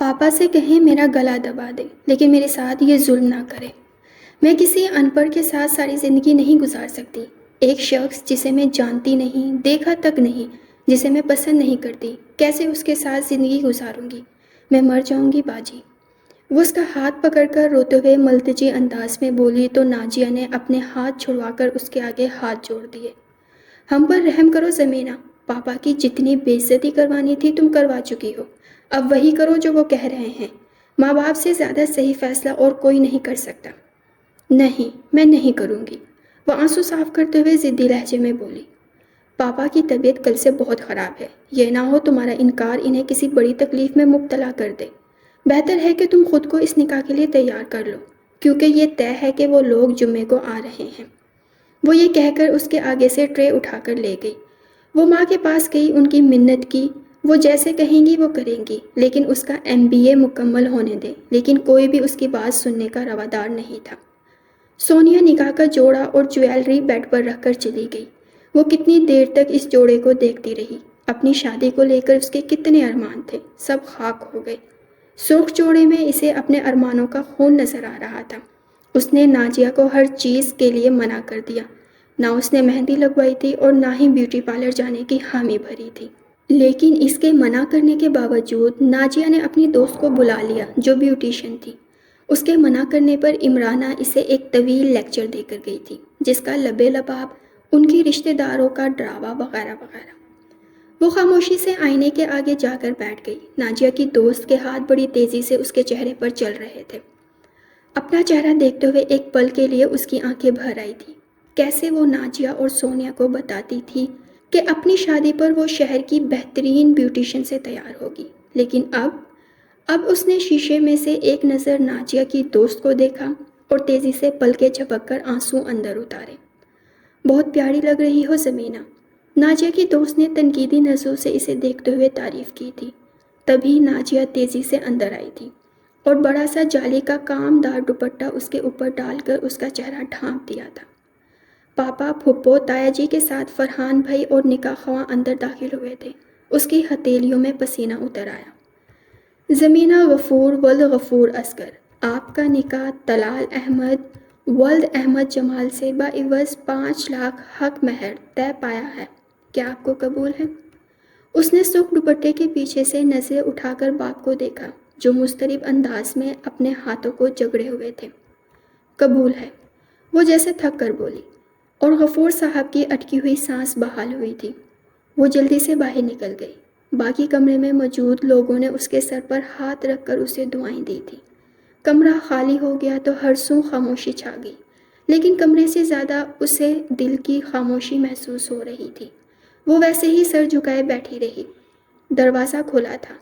پاپا سے کہیں میرا گلا دبا دے لیکن میرے ساتھ یہ ظلم نہ کرے۔ میں کسی ان پڑھ کے ساتھ ساری زندگی نہیں گزار سکتی۔ ایک شخص جسے میں جانتی نہیں، دیکھا تک نہیں، جسے میں پسند نہیں کرتی، کیسے اس کے ساتھ زندگی گزاروں گی؟ میں مر جاؤں گی باجی۔ وہ اس کا ہاتھ پکڑ کر روتے ہوئے ملتجی انداز میں بولی تو ناجیہ نے اپنے ہاتھ چھڑوا کر اس کے آگے ہاتھ جوڑ دیے۔ ہم پر رحم کرو زمینہ، پاپا کی جتنی بے عزتی کروانی تھی تم کروا چکی ہو، اب وہی کرو جو وہ کہہ رہے ہیں۔ ماں باپ سے زیادہ صحیح فیصلہ اور کوئی نہیں کر سکتا۔ نہیں، میں نہیں کروں گی، وہ آنسو صاف کرتے ہوئے ضدی لہجے میں بولی۔ پاپا کی طبیعت کل سے بہت خراب ہے، یہ نہ ہو تمہارا انکار انہیں کسی بڑی تکلیف میں مبتلا کر دے۔ بہتر ہے کہ تم خود کو اس نکاح کے لیے تیار کر لو، کیونکہ یہ طے ہے کہ وہ لوگ جمعے کو آ رہے ہیں۔ وہ یہ کہہ کر اس کے آگے سے ٹرے اٹھا کر لے گئی۔ وہ ماں کے پاس گئی، ان کی منت کی، وہ جیسے کہیں گی وہ کریں گی، لیکن اس کا MBA مکمل ہونے دیں، لیکن کوئی بھی اس کی بات سننے کا روادار نہیں تھا۔ سونیا نکاح کا جوڑا اور جویلری بیڈ پر رکھ کر چلی گئی۔ وہ کتنی دیر تک اس جوڑے کو دیکھتی رہی۔ اپنی شادی کو لے کر اس کے کتنے ارمان تھے، سب خاک ہو گئے۔ سرخ جوڑے میں اسے اپنے ارمانوں کا خون نظر آ رہا تھا۔ اس نے ناجیہ کو ہر چیز کے لیے منع کر دیا، نہ اس نے مہندی لگوائی تھی اور نہ ہی بیوٹی پارلر جانے کی حامی بھری تھی۔ لیکن اس کے منع کرنے کے باوجود ناجیہ نے اپنی دوست کو بلا لیا جو بیوٹیشین تھی۔ اس کے منع کرنے پر عمرانہ اسے ایک طویل لیکچر دے کر گئی تھی، جس کا لبے لباب ان کی رشتہ داروں کا ڈراوا وغیرہ وغیرہ۔ وہ خاموشی سے آئینے کے آگے جا کر بیٹھ گئی۔ ناجیہ کی دوست کے ہاتھ بڑی تیزی سے اس کے چہرے پر چل رہے تھے۔ اپنا چہرہ دیکھتے ہوئے ایک پل کے لیے اس کی آنکھیں بھر آئی تھی۔ کیسے وہ ناجیہ اور سونیا کو بتاتی تھی کہ اپنی شادی پر وہ شہر کی بہترین بیوٹیشین سے تیار ہوگی، لیکن اب اس نے شیشے میں سے ایک نظر ناجیہ کی دوست کو دیکھا اور تیزی سے پلکیں جھپک کر آنسو اندر اتارے۔ بہت پیاری لگ رہی ہو زمینہ، ناجیہ کی دوست نے تنقیدی نظروں سے اسے دیکھتے ہوئے تعریف کی تھی۔ تبھی ناجیہ تیزی سے اندر آئی تھی اور بڑا سا جالی کا کام دار دوپٹہ اس کے اوپر ڈال کر اس کا چہرہ ڈھانپ دیا تھا۔ پاپا، پھپھو، تایا جی کے ساتھ فرحان بھائی اور نکاح خواہ اندر داخل ہوئے تھے۔ اس کی ہتھیلیوں میں پسینہ اتر آیا۔ زمینہ غفور ولد غفور اصغر، آپ کا نکاح طلال احمد ولد احمد جمال سے بعوض 5 لاکھ حق مہر طے پایا ہے، کیا آپ کو قبول ہے؟ اس نے سرخ دوپٹے کے پیچھے سے نظریں اٹھا کر باپ کو دیکھا جو مضطرب انداز میں اپنے ہاتھوں کو جگڑے ہوئے تھے۔ قبول ہے، وہ جیسے تھک کر بولی، اور غفور صاحب کی اٹکی ہوئی سانس بحال ہوئی تھی۔ وہ جلدی سے باہر نکل گئی۔ باقی کمرے میں موجود لوگوں نے اس کے سر پر ہاتھ رکھ کر اسے دعائیں دی تھیں۔ کمرہ خالی ہو گیا تو ہر سو خاموشی چھا گئی، لیکن کمرے سے زیادہ اسے دل کی خاموشی محسوس ہو رہی تھی۔ وہ ویسے ہی سر جھکائے بیٹھی رہی۔ دروازہ کھلا تھا۔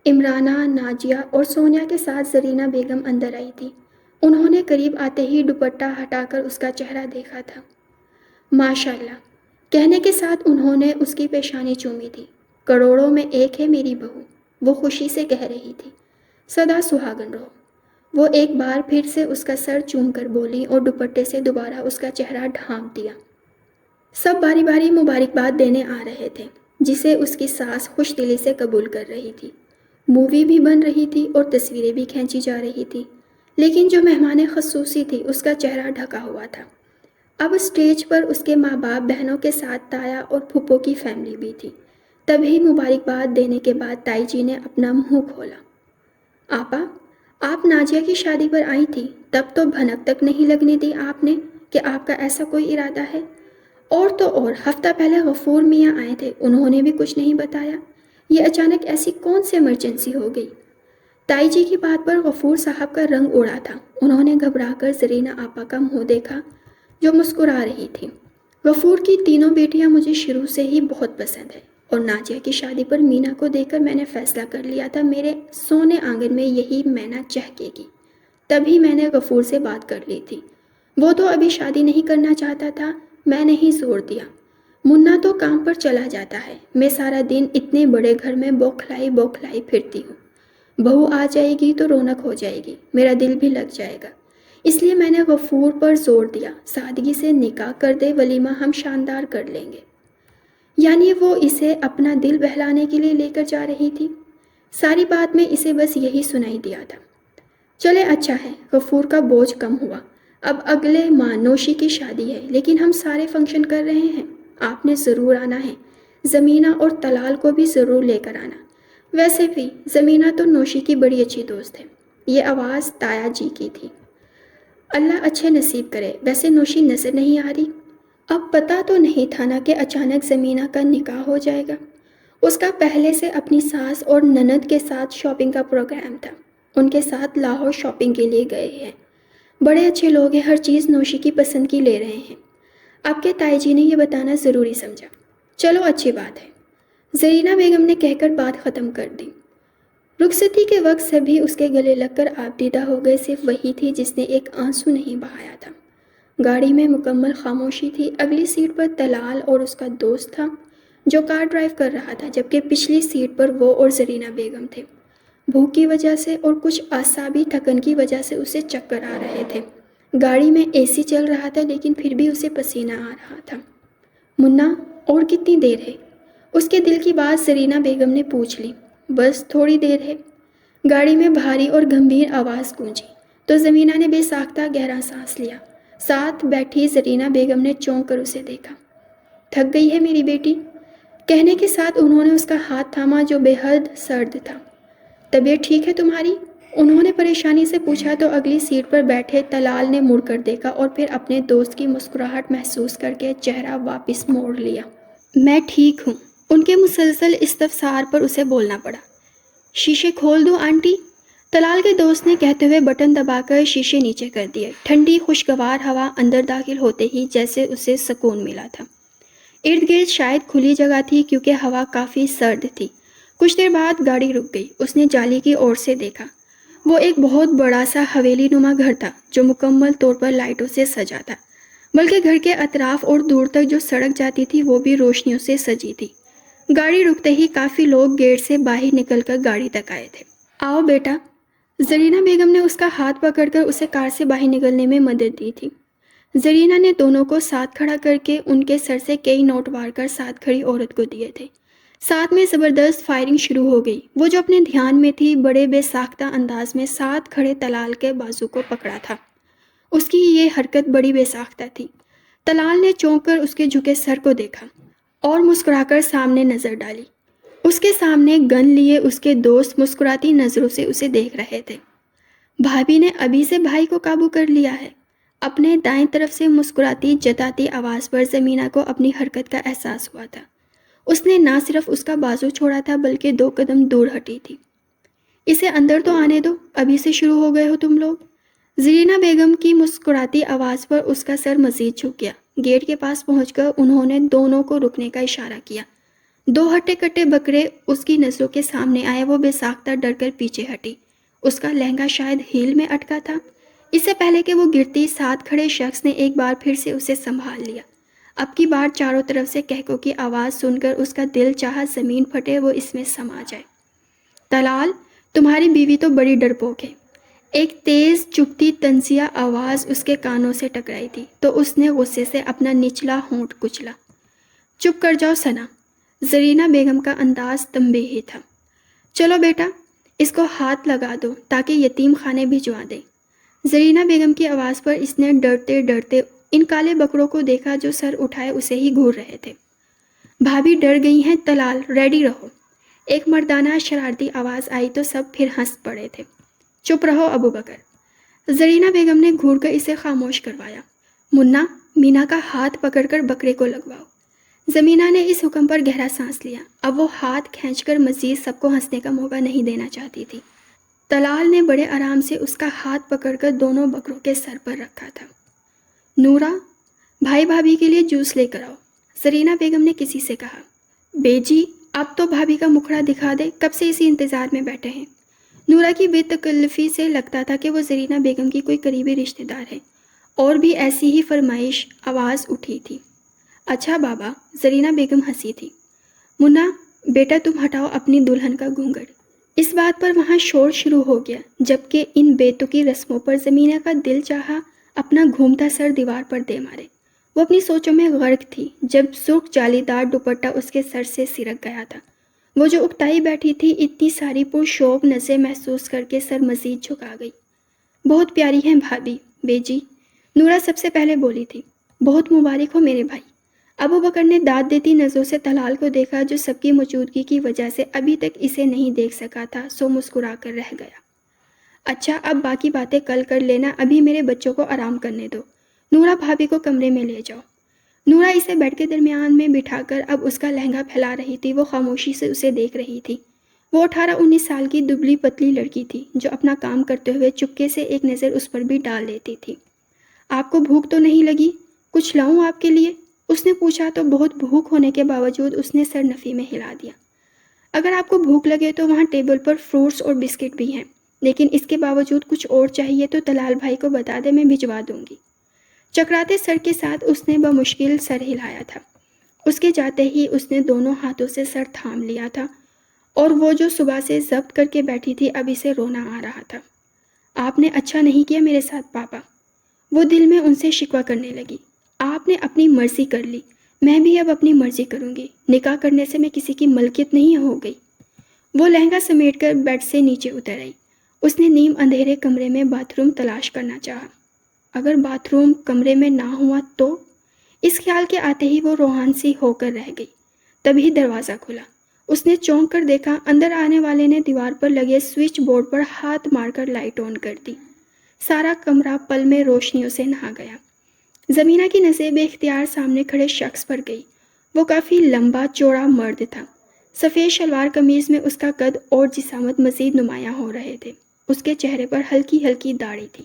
عمرانہ، ناجیہ اور سونیا کے ساتھ زرینہ بیگم اندر آئی تھی۔ انہوں نے قریب آتے ہی دوپٹہ ہٹا کر اس کا چہرہ دیکھا تھا۔ ماشاءاللہ کہنے کے ساتھ انہوں نے اس کی پیشانی چومی تھی۔ کروڑوں میں ایک ہے میری بہو، وہ خوشی سے کہہ رہی تھی۔ سدا سہاگن رہو، وہ ایک بار پھر سے اس کا سر چوم کر بولی اور دوپٹے سے دوبارہ اس کا چہرہ ڈھانپ دیا۔ سب باری باری مبارکباد دینے آ رہے تھے، جسے اس کی ساس خوش دلی سے قبول کر رہی تھی۔ مووی بھی بن رہی تھی اور تصویریں بھی کھینچی جا رہی تھی، لیکن جو مہمان خصوصی تھی اس کا چہرہ ڈھکا ہوا تھا۔ اب اسٹیج پر اس کے ماں باپ، بہنوں کے ساتھ تایا اور پھپھو کی فیملی بھی تھی۔ تبھی مبارکباد دینے کے بعد تائی جی نے اپنا منہ کھولا۔ آپا، آپ ناجیہ کی شادی پر آئی تھی، تب تو بھنک تک نہیں لگنے دی آپ نے کہ آپ کا ایسا کوئی ارادہ ہے۔ اور تو اور ہفتہ پہلے غفور میاں آئے تھے، انہوں نے بھی کچھ نہیں بتایا۔ یہ اچانک ایسی کون سی ایمرجنسی ہو گئی؟ تائی جی کی بات پر غفور صاحب کا رنگ اڑا تھا۔ انہوں نے گھبرا کر زرینہ آپا کا منہ دیکھا جو مسکرا رہی تھی۔ غفور کی تینوں بیٹیاں مجھے شروع سے ہی بہت پسند ہیں، اور ناجیہ کی شادی پر مینا کو دیکھ کر میں نے فیصلہ کر لیا تھا میرے سونے آنگن میں یہی مینا چہکے گی۔ تبھی میں نے غفور سے بات کر لی تھی۔ وہ تو ابھی شادی نہیں کرنا چاہتا تھا، میں نے ہی زور دیا۔ منا تو کام پر چلا جاتا ہے، میں سارا دن اتنے بڑے گھر میں بوکھلائی پھرتی ہوں۔ بہو آ جائے گی تو رونق ہو جائے گی، میرا دل بھی لگ جائے گا۔ اس لیے میں نے غفور پر زور دیا، سادگی سے نکاح کر دے، ولیمہ ہم شاندار کر لیں گے۔ یعنی وہ اسے اپنا دل بہلانے کے لیے لے کر جا رہی تھی۔ ساری بات میں اسے بس یہی سنائی دیا تھا۔ چلے اچھا ہے، غفور کا بوجھ کم ہوا۔ اب اگلے ماہ نوشی کی شادی ہے، لیکن ہم سارے فنکشن کر رہے ہیں، آپ نے ضرور آنا ہے۔ زمینہ اور طلال کو بھی ضرور لے کر آنا۔ ویسے بھی زمینہ تو نوشی کی بڑی اچھی دوست ہے۔ یہ آواز تایا جی کی تھی۔ اللہ اچھے نصیب کرے۔ ویسے نوشی نظر نہیں آ رہی؟ اب پتہ تو نہیں تھا نا کہ اچانک زمینہ کا نکاح ہو جائے گا۔ اس کا پہلے سے اپنی ساس اور نند کے ساتھ شاپنگ کا پروگرام تھا۔ ان کے ساتھ لاہور شاپنگ کے لیے گئے ہیں۔ بڑے اچھے لوگ ہیں، ہر چیز نوشی کی پسند کی لے رہے ہیں۔ آپ کے تائی جی نے یہ بتانا ضروری سمجھا۔ چلو اچھی بات ہے، زرینہ بیگم نے کہہ کر بات ختم کر دی۔ رخصتی کے وقت سبھی اس کے گلے لگ کر آبدیدہ ہو گئے، صرف وہی تھی جس نے ایک آنسو نہیں بہایا تھا۔ گاڑی میں مکمل خاموشی تھی۔ اگلی سیٹ پر طلال اور اس کا دوست تھا جو کار ڈرائیو کر رہا تھا، جبکہ پچھلی سیٹ پر وہ اور زرینہ بیگم تھے۔ بھوک کی وجہ سے اور کچھ اعصابی تھکن کی وجہ سے اسے چکر آ رہے تھے۔ گاڑی میں اے سی چل رہا تھا لیکن پھر بھی اسے پسینہ آ رہا تھا۔ منا، اور کتنی دیر ہے؟ اس کے دل کی بات زرینہ بیگم نے پوچھ لی۔ بس تھوڑی دیر ہے۔ گاڑی میں بھاری اور گمبھیر آواز گونجی تو زمینہ نے بے ساختہ گہرا سانس لیا۔ ساتھ بیٹھی زرینہ بیگم نے چونک کر اسے دیکھا۔ تھک گئی ہے میری بیٹی؟ کہنے کے ساتھ انہوں نے اس کا ہاتھ تھاما جو بے حد سرد تھا۔ طبیعت ٹھیک ہے تمہاری؟ انہوں نے پریشانی سے پوچھا تو اگلی سیٹ پر بیٹھے طلال نے مڑ کر دیکھا اور پھر اپنے دوست کی مسکراہٹ محسوس کر کے چہرہ واپس موڑ لیا۔ میں ٹھیک ہوں۔ ان کے مسلسل استفسار پر اسے بولنا پڑا۔ شیشے کھول دوں آنٹی؟ طلال کے دوست نے کہتے ہوئے بٹن دبا کر شیشے نیچے کر دیے۔ ٹھنڈی خوشگوار ہوا اندر داخل ہوتے ہی جیسے اسے سکون ملا تھا۔ ارد گرد شاید کھلی جگہ تھی کیونکہ ہوا کافی سرد تھی۔ کچھ دیر بعد گاڑی رک گئی۔ اس نے جالی کی اور سے دیکھا۔ وہ ایک بہت بڑا سا حویلی نما گھر تھا جو مکمل طور پر لائٹوں سے سجا تھا، بلکہ گھر کے اطراف اور دور تک جو سڑک جاتی تھی وہ بھی روشنیوں سے سجی تھی۔ گاڑی رکتے ہی کافی لوگ گیٹ سے باہر نکل کر گاڑی تک آئے تھے۔ آؤ بیٹا۔ زرینہ بیگم نے اس کا ہاتھ پکڑ کر اسے کار سے باہر نکلنے میں مدد دی تھی۔ زرینہ نے دونوں کو ساتھ کھڑا کر کے ان کے سر سے کئی نوٹ وار کر ساتھ کھڑی عورت کو دیے تھے۔ ساتھ میں زبردست فائرنگ شروع ہو گئی۔ وہ جو اپنے دھیان میں تھی بڑے بے ساختہ انداز میں ساتھ کھڑے طلال کے بازو کو پکڑا تھا۔ اس کی یہ حرکت بڑی بے ساختہ تھی۔ طلال نے چونک کر اس کے جھکے سر کو دیکھا اور مسکرا کر سامنے نظر ڈالی۔ اس کے سامنے گن لیے اس کے دوست مسکراتی نظروں سے اسے دیکھ رہے تھے۔ بھابھی نے ابھی سے بھائی کو قابو کر لیا ہے۔ اپنے دائیں طرف سے مسکراتی جتاتی آواز پر زمینہ کو اپنی حرکت کا احساس ہوا تھا۔ اس نے نہ صرف اس کا بازو چھوڑا تھا بلکہ 2 قدم دور ہٹی تھی۔ اسے اندر تو آنے دو، ابھی سے شروع ہو گئے ہو تم لوگ۔ زرینہ بیگم کی مسکراتی آواز پر اس کا سر مزید جھک گیا۔ گیٹ کے پاس پہنچ کر انہوں نے دونوں کو رکنے کا اشارہ کیا۔ 2 ہٹے کٹے بکرے اس کی نظروں کے سامنے آئے۔ وہ بے ساختہ ڈر کر پیچھے ہٹی۔ اس کا لہنگا شاید ہیل میں اٹکا تھا۔ اس سے پہلے کہ وہ گرتی، ساتھ کھڑے شخص نے ایک بار پھر سے اسے سنبھال لیا۔ اب کی بار چاروں طرف سے کہکوں کی آواز سن کر اس کا دل چاہا زمین پھٹے، وہ اس میں سما جائے۔ طلال، تمہاری بیوی تو بڑی ڈرپوک ہے۔ ایک تیز چبھتی طنزیہ آواز اس کے کانوں سے ٹکرائی تھی تو اس نے غصے سے اپنا نچلا ہونٹ کچلا۔ چپ کر جاؤ ثنا۔ زرینہ بیگم کا انداز تنبیہی تھا۔ چلو بیٹا، اس کو ہاتھ لگا دو تاکہ یتیم خانے بھجوا دیں۔ زرینہ بیگم کی آواز پر اس نے ڈرتے ڈرتے ان کالے بکروں کو دیکھا جو سر اٹھائے اسے ہی گھور رہے تھے۔ بھابھی ڈر گئی ہیں طلال، ریڈی رہو۔ ایک مردانہ شرارتی آواز آئی تو سب پھر ہنس پڑے تھے۔ چپ رہو ابو بکر۔ زرینہ بیگم نے گھور کر اسے خاموش کروایا۔ منا، مینا کا ہاتھ پکڑ کر بکرے کو لگواؤ۔ زمینہ نے اس حکم پر گہرا سانس لیا۔ اب وہ ہاتھ کھینچ کر مزید سب کو ہنسنے کا موقع نہیں دینا چاہتی تھی۔ طلال نے بڑے آرام سے اس کا ہاتھ پکڑ کر دونوں بکروں کے سر پر رکھا تھا۔ نورا، بھائی بھابھی کے لیے جوس لے کر آؤ، زرینہ بیگم نے کسی سے کہا۔ بے جی، اب تو بھابھی کا مکھڑا دکھا دے، کب سے اسی انتظار میں بیٹھے ہیں۔ نورا کی بے تکلفی سے لگتا تھا کہ وہ زرینہ بیگم کی کوئی قریبی رشتہ دار ہے، اور بھی ایسی ہی فرمائش آواز اٹھی تھی۔ اچھا بابا، زرینہ بیگم ہنسی تھی۔ منا بیٹا، تم ہٹاؤ اپنی دلہن کا گھونگھٹ۔ اس بات پر وہاں شور شروع ہو گیا، جبکہ ان بے تکی رسموں پر زمینہ کا دل چاہا اپنا گھومتا سر دیوار پر دے مارے۔ وہ اپنی سوچوں میں غرق تھی جب سرخ جالی دار دوپٹہ اس کے سر سے سرک گیا تھا۔ وہ جو اکتائی بیٹھی تھی اتنی ساری پرشوق نظریں محسوس کر کے سر مزید جھکا گئی۔ بہت پیاری ہیں بھابھی، بیجی، نورا سب سے پہلے بولی تھی۔ بہت مبارک ہو میرے بھائی۔ ابو بکر نے داد دیتی نظروں سے طلال کو دیکھا جو سب کی موجودگی کی وجہ سے ابھی تک اسے نہیں دیکھ سکا تھا، سو مسکرا کر رہ گیا۔ اچھا اب باقی باتیں کل کر لینا، ابھی میرے بچوں کو آرام کرنے دو۔ نورا بھابھی کو کمرے میں لے جاؤ۔ نورا اسے بیڈ کے درمیان میں بٹھا کر اب اس کا لہنگا پھیلا رہی تھی۔ وہ خاموشی سے اسے دیکھ رہی تھی۔ وہ 18-19 سال کی دبلی پتلی لڑکی تھی جو اپنا کام کرتے ہوئے چپکے سے ایک نظر اس پر بھی ڈال لیتی تھی۔ آپ کو بھوک تو نہیں لگی؟ کچھ لاؤں آپ کے لیے؟ اس نے پوچھا تو بہت بھوک ہونے کے باوجود اس نے سر نفی میں ہلا دیا۔ اگر آپ کو بھوک لگے تو وہاں ٹیبل پر فروٹس اور بسکٹ بھی ہیں، لیکن اس کے باوجود کچھ اور چاہیے تو طلال بھائی کو بتا دے، میں بھجوا دوں گی۔ چکراتے سر کے ساتھ اس نے بمشکل سر ہلایا تھا۔ اس کے جاتے ہی اس نے دونوں ہاتھوں سے سر تھام لیا تھا اور وہ جو صبح سے ضبط کر کے بیٹھی تھی اب اسے رونا آ رہا تھا۔ آپ نے اچھا نہیں کیا میرے ساتھ پاپا، وہ دل میں ان سے شکوہ کرنے لگی۔ آپ نے اپنی مرضی کر لی، میں بھی اب اپنی مرضی کروں گی۔ نکاح کرنے سے میں کسی کی ملکیت نہیں ہو گئی۔ وہ لہنگا سمیٹ کر بیڈ سے نیچے اتر آئی۔ اس نے نیم اندھیرے کمرے میں باتھ روم تلاش کرنا چاہا۔ اگر باتھ روم کمرے میں نہ ہوا تو؟ اس خیال کے آتے ہی وہ روحان سی ہو کر رہ گئی۔ تبھی دروازہ کھلا۔ اس نے چونک کر دیکھا، اندر آنے والے نے دیوار پر لگے سوئچ بورڈ پر ہاتھ مار کر لائٹ آن کر دی۔ سارا کمرہ پل میں روشنیوں سے نہا گیا۔ زمینہ کی نظر بے اختیار سامنے کھڑے شخص پر گئی۔ وہ کافی لمبا چوڑا مرد تھا۔ سفید شلوار قمیض میں اس کا قد اور جسامت مزید نمایاں ہو رہے تھے۔ اس کے چہرے پر ہلکی ہلکی داڑھی تھی۔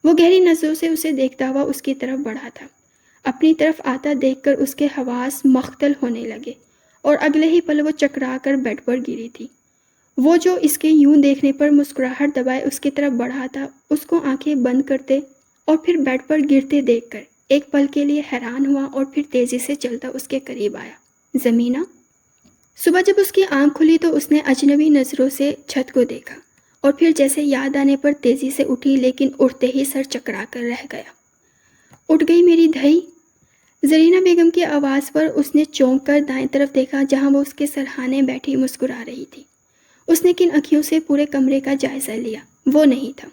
وہ گہری نظروں سے اسے دیکھتا ہوا اس کی طرف بڑھا تھا۔ اپنی طرف آتا دیکھ کر اس کے حواس مختل ہونے لگے اور اگلے ہی پل وہ چکرا کر بیڈ پر گری تھی۔ وہ جو اس کے یوں دیکھنے پر مسکراہٹ دبائے اس کی طرف بڑھا تھا، اس کو آنکھیں بند کرتے اور پھر بیڈ پر گرتے دیکھ کر ایک پل کے لیے حیران ہوا اور پھر تیزی سے چلتا اس کے قریب آیا۔ زمینہ؟ صبح جب اس کی آنکھ کھلی تو اس نے اجنبی نظروں سے چھت کو دیکھا اور پھر جیسے یاد آنے پر تیزی سے اٹھی، لیکن اٹھتے ہی سر چکرا کر رہ گیا۔ اٹھ گئی میری دھئی؟ زرینہ بیگم کی آواز پر اس نے چونک کر دائیں طرف دیکھا جہاں وہ اس کے سرہانے بیٹھی مسکرا رہی تھی۔ اس نے کن اکھیوں سے پورے کمرے کا جائزہ لیا۔ وہ نہیں تھا۔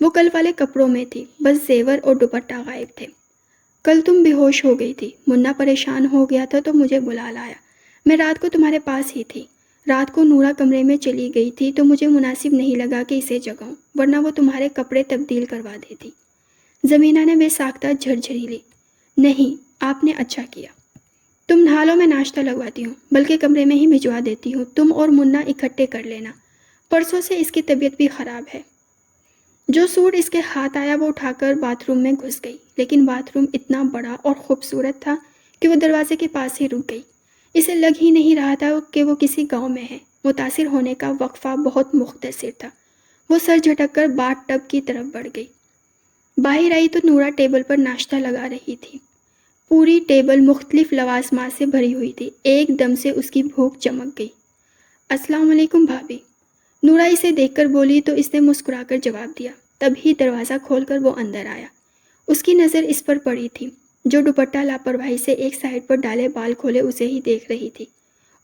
وہ کل والے کپڑوں میں تھی، بس زیور اور دوپٹہ غائب تھے۔ کل تم بے ہوش ہو گئی تھی، منا پریشان ہو گیا تھا تو مجھے بلا لایا۔ میں رات کو تمہارے پاس ہی تھی۔ رات کو نورا کمرے میں چلی گئی تھی تو مجھے مناسب نہیں لگا کہ اسے جگاؤں، ورنہ وہ تمہارے کپڑے تبدیل کروا دیتی۔ زمینہ نے بے ساختہ جھرجھری لی۔ نہیں، آپ نے اچھا کیا۔ تم نہا لو، میں ناشتہ لگواتی ہوں، بلکہ کمرے میں ہی بھجوا دیتی ہوں۔ تم اور منا اکٹھے کر لینا، پرسوں سے اس کی طبیعت بھی خراب ہے۔ جو سوٹ اس کے ہاتھ آیا وہ اٹھا کر باتھ روم میں گھس گئی، لیکن باتھ روم اتنا بڑا اور خوبصورت تھا کہ وہ دروازے کے پاس ہی رک گئی۔ اسے لگ ہی نہیں رہا تھا کہ وہ کسی گاؤں میں ہے۔ متاثر ہونے کا وقفہ بہت مختصر تھا۔ وہ سر جھٹک کر باتھ ٹب کی طرف بڑھ گئی۔ باہر آئی تو نورا ٹیبل پر ناشتہ لگا رہی تھی۔ پوری ٹیبل مختلف لوازمات سے بھری ہوئی تھی۔ ایک دم سے اس کی بھوک چمک گئی۔ السلام علیکم بھابھی، نورا اسے دیکھ کر بولی تو اس نے مسکرا کر جواب دیا۔ تبھی دروازہ کھول کر وہ اندر آیا۔ اس کی نظر اس پر پڑی تھی جو دوپٹہ لاپرواہی سے ایک سائیڈ پر ڈالے بال کھولے اسے ہی دیکھ رہی تھی۔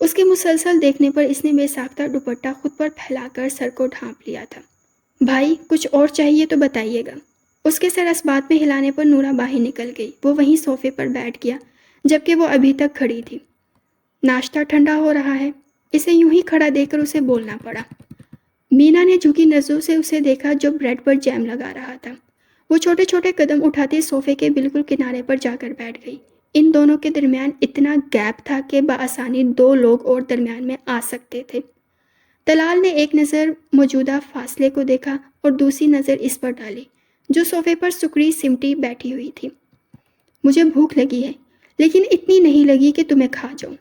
اس کے مسلسل دیکھنے پر اس نے بے ساختہ دوپٹہ خود پر پھیلا کر سر کو ڈھانپ لیا تھا۔ بھائی کچھ اور چاہیے تو بتائیے گا۔ اس کے سر اسبات میں ہلانے پر نورا باہر نکل گئی۔ وہ وہیں صوفے پر بیٹھ گیا جبکہ وہ ابھی تک کھڑی تھی۔ ناشتہ ٹھنڈا ہو رہا ہے۔ اسے یوں ہی کھڑا دیکھ کر اسے بولنا پڑا۔ مینا نے جھکی نظروں سے اسے دیکھا جو بریڈ پر جیم لگا رہا تھا۔ وہ چھوٹے چھوٹے قدم اٹھاتے صوفے کے بالکل کنارے پر جا کر بیٹھ گئی۔ ان دونوں کے درمیان اتنا گیپ تھا کہ بآسانی دو لوگ اور درمیان میں آ سکتے تھے۔ طلال نے ایک نظر موجودہ فاصلے کو دیکھا اور دوسری نظر اس پر ڈالی جو صوفے پر سکڑی سمٹی بیٹھی ہوئی تھی۔ مجھے بھوک لگی ہے، لیکن اتنی نہیں لگی کہ تمہیں کھا جاؤں،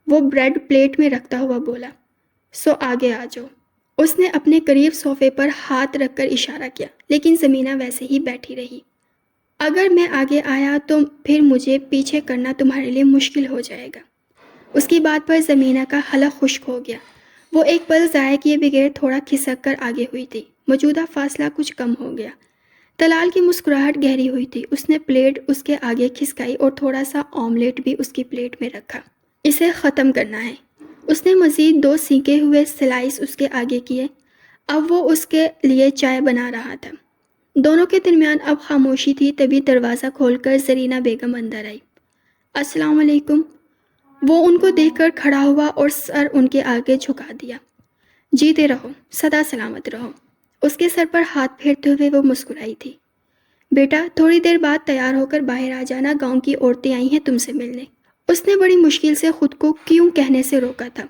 وہ بریڈ پلیٹ میں رکھتا ہوا بولا۔ سو آگے آ جاؤ۔ اس نے اپنے قریب صوفے پر ہاتھ رکھ کر اشارہ کیا، لیکن زمینہ ویسے ہی بیٹھی رہی۔ اگر میں آگے آیا تو پھر مجھے پیچھے کرنا تمہارے لیے مشکل ہو جائے گا۔ اس کی بات پر زمینہ کا حلق خشک ہو گیا۔ وہ ایک پل ضائع کیے بغیر تھوڑا کھسک کر آگے ہوئی تھی۔ موجودہ فاصلہ کچھ کم ہو گیا۔ طلال کی مسکراہٹ گہری ہوئی تھی۔ اس نے پلیٹ اس کے آگے کھسکائی اور تھوڑا سا آملیٹ بھی اس کی پلیٹ میں رکھا۔ اسے ختم کرنا ہے۔ اس نے مزید 2 سینکے ہوئے سلائس اس کے آگے کیے۔ اب وہ اس کے لیے چائے بنا رہا تھا۔ دونوں کے درمیان اب خاموشی تھی، تبھی دروازہ کھول کر زرینہ بیگم اندر آئی۔ السلام علیکم۔ وہ ان کو دیکھ کر کھڑا ہوا اور سر ان کے آگے جھکا دیا۔ جیتے رہو، سدا سلامت رہو۔ اس کے سر پر ہاتھ پھیرتے ہوئے وہ مسکرائی تھی۔ بیٹا تھوڑی دیر بعد تیار ہو کر باہر آ جانا، گاؤں کی عورتیں آئی ہیں تم سے ملنے۔ اس نے بڑی مشکل سے خود کو کیوں کہنے سے روکا تھا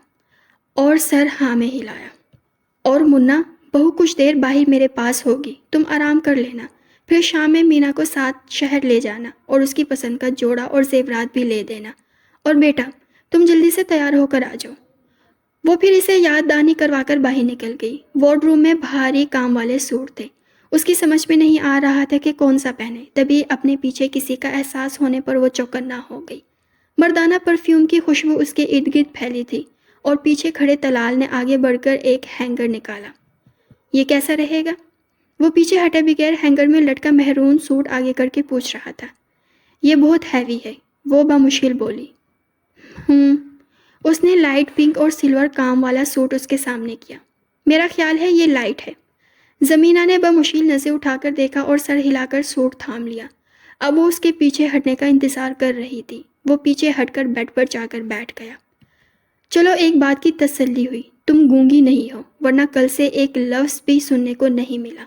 اور سر ہاں میں ہلایا۔ اور منا، بہو کچھ دیر باہر میرے پاس ہوگی، تم آرام کر لینا، پھر شام میں مینا کو ساتھ شہر لے جانا اور اس کی پسند کا جوڑا اور زیورات بھی لے دینا۔ اور بیٹا تم جلدی سے تیار ہو کر آ جاؤ۔ وہ پھر اسے یاد دہانی کروا کر باہر نکل گئی۔ وارڈ روم میں بھاری کام والے سوٹ تھے، اس کی سمجھ میں نہیں آ رہا تھا کہ کون سا پہنے، تبھی اپنے پیچھے کسی کا احساس ہونے پر وہ چوکنا ہو گئی۔ مردانہ پرفیوم کی خوشبو اس کے ارد گرد پھیلی تھی اور پیچھے کھڑے طلال نے آگے بڑھ کر ایک ہینگر نکالا۔ یہ کیسا رہے گا؟ وہ پیچھے ہٹے بغیر ہینگر میں لٹکا مہرون سوٹ آگے کر کے پوچھ رہا تھا۔ یہ بہت ہیوی ہے، وہ بمشکل بولی۔ اس نے لائٹ پنک اور سلور کام والا سوٹ اس کے سامنے کیا۔ میرا خیال ہے یہ لائٹ ہے۔ زمینہ نے بمشکل نظر اٹھا کر دیکھا اور سر ہلا کر سوٹ تھام لیا۔ اب وہ اس کے پیچھے ہٹنے کا انتظار کر رہی تھی۔ وہ پیچھے ہٹ کر بیڈ پر جا کر بیٹھ گیا۔ چلو ایک بات کی تسلی ہوئی، تم گونگی نہیں ہو، ورنہ کل سے ایک لفظ بھی سننے کو نہیں ملا۔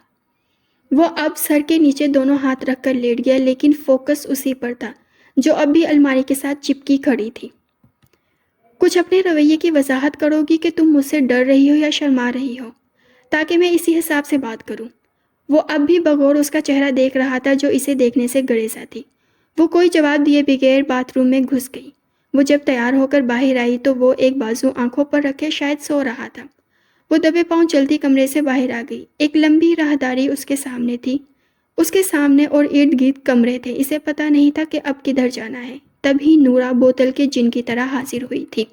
وہ اب سر کے نیچے دونوں ہاتھ رکھ کر لیٹ گیا، لیکن فوکس اسی پر تھا جو اب بھی الماری کے ساتھ چپکی کھڑی تھی۔ کچھ اپنے رویے کی وضاحت کرو گی کہ تم مجھ سے ڈر رہی ہو یا شرما رہی ہو، تاکہ میں اسی حساب سے بات کروں۔ وہ اب بھی بغور اس کا چہرہ دیکھ رہا تھا جو اسے دیکھنے سے گریزا تھی۔ وہ کوئی جواب دیے بغیر باتھ روم میں گھس گئی۔ وہ جب تیار ہو کر باہر آئی تو وہ ایک بازو آنکھوں پر رکھے شاید سو رہا تھا۔ وہ دبے پاؤں جلدی کمرے سے باہر آ گئی۔ ایک لمبی راہداری اس کے سامنے تھی، اس کے سامنے اور ارد گرد کمرے تھے۔ اسے پتہ نہیں تھا کہ اب کدھر جانا ہے۔ تبھی نورا بوتل کے جن کی طرح حاضر ہوئی تھی۔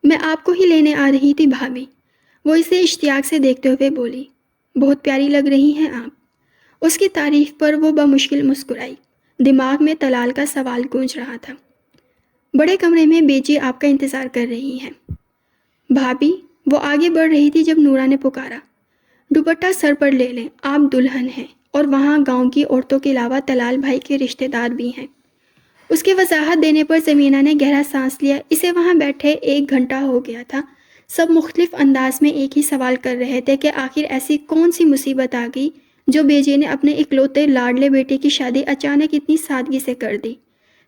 میں آپ کو ہی لینے آ رہی تھی بھابھی، وہ اسے اشتیاق سے دیکھتے ہوئے بولی۔ بہت پیاری لگ رہی ہیں آپ۔ اس کی تعریف پر وہ بمشکل مسکرائی۔ دماغ میں طلال کا سوال گونج رہا تھا۔ بڑے کمرے میں بیجی آپ کا انتظار کر رہی ہیں۔ بھابھی، وہ آگے بڑھ رہی تھی جب نورا نے پکارا۔ دوپٹہ سر پر لے لیں، آپ دلہن ہیں، اور وہاں گاؤں کی عورتوں کے علاوہ طلال بھائی کے رشتہ دار بھی ہیں۔ اس کے وضاحت دینے پر زمینہ نے گہرا سانس لیا۔ اسے وہاں بیٹھے 1 گھنٹہ ہو گیا تھا۔ سب مختلف انداز میں ایک ہی سوال کر رہے تھے کہ آخر ایسی کون سی مصیبت آ گئی جو بیجے نے اپنے اکلوتے لاڈلے بیٹے کی شادی اچانک اتنی سادگی سے کر دی۔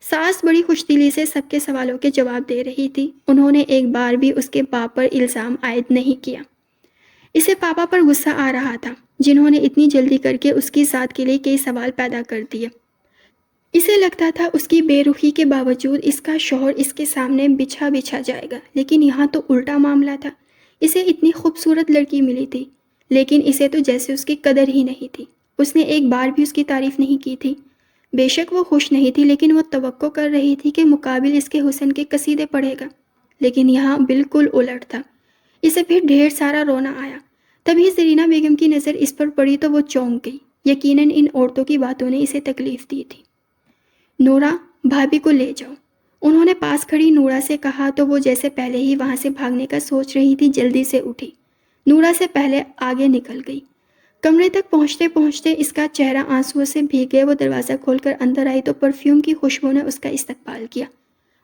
ساس بڑی خوش دلی سے سب کے سوالوں کے جواب دے رہی تھی۔ انہوں نے ایک بار بھی اس کے باپ پر الزام عائد نہیں کیا۔ اسے پاپا پر غصہ آ رہا تھا جنہوں نے اتنی جلدی کر کے اس کی ذات کے لیے کئی سوال پیدا کر دیے۔ اسے لگتا تھا اس کی بے رخی کے باوجود اس کا شوہر اس کے سامنے بچھا بچھا جائے گا، لیکن یہاں تو الٹا معاملہ تھا۔ اسے اتنی خوبصورت لڑکی ملی تھی، لیکن اسے تو جیسے اس کی قدر ہی نہیں تھی۔ اس نے ایک بار بھی اس کی تعریف نہیں کی تھی۔ بے شک وہ خوش نہیں تھی، لیکن وہ توقع کر رہی تھی کہ مقابل اس کے حسن کے قصیدے پڑھے گا، لیکن یہاں بالکل الٹ تھا۔ اسے پھر ڈھیر سارا رونا آیا۔ تبھی زرینہ بیگم کی نظر اس پر پڑی تو وہ چونک گئی۔ یقیناً ان عورتوں کی باتوں نے اسے تکلیف دی تھی۔ نورا، بھابھی کو لے جاؤ، انہوں نے پاس کھڑی نورا سے کہا تو وہ جیسے پہلے ہی وہاں سے بھاگنے کا سوچ رہی تھی، جلدی سے اٹھی، نورا سے پہلے آگے نکل گئی۔ کمرے تک پہنچتے پہنچتے اس کا چہرہ آنسوؤں سے بھیگ گیا۔ وہ دروازہ کھول کر اندر آئی تو پرفیوم کی خوشبو نے اس کا استقبال کیا۔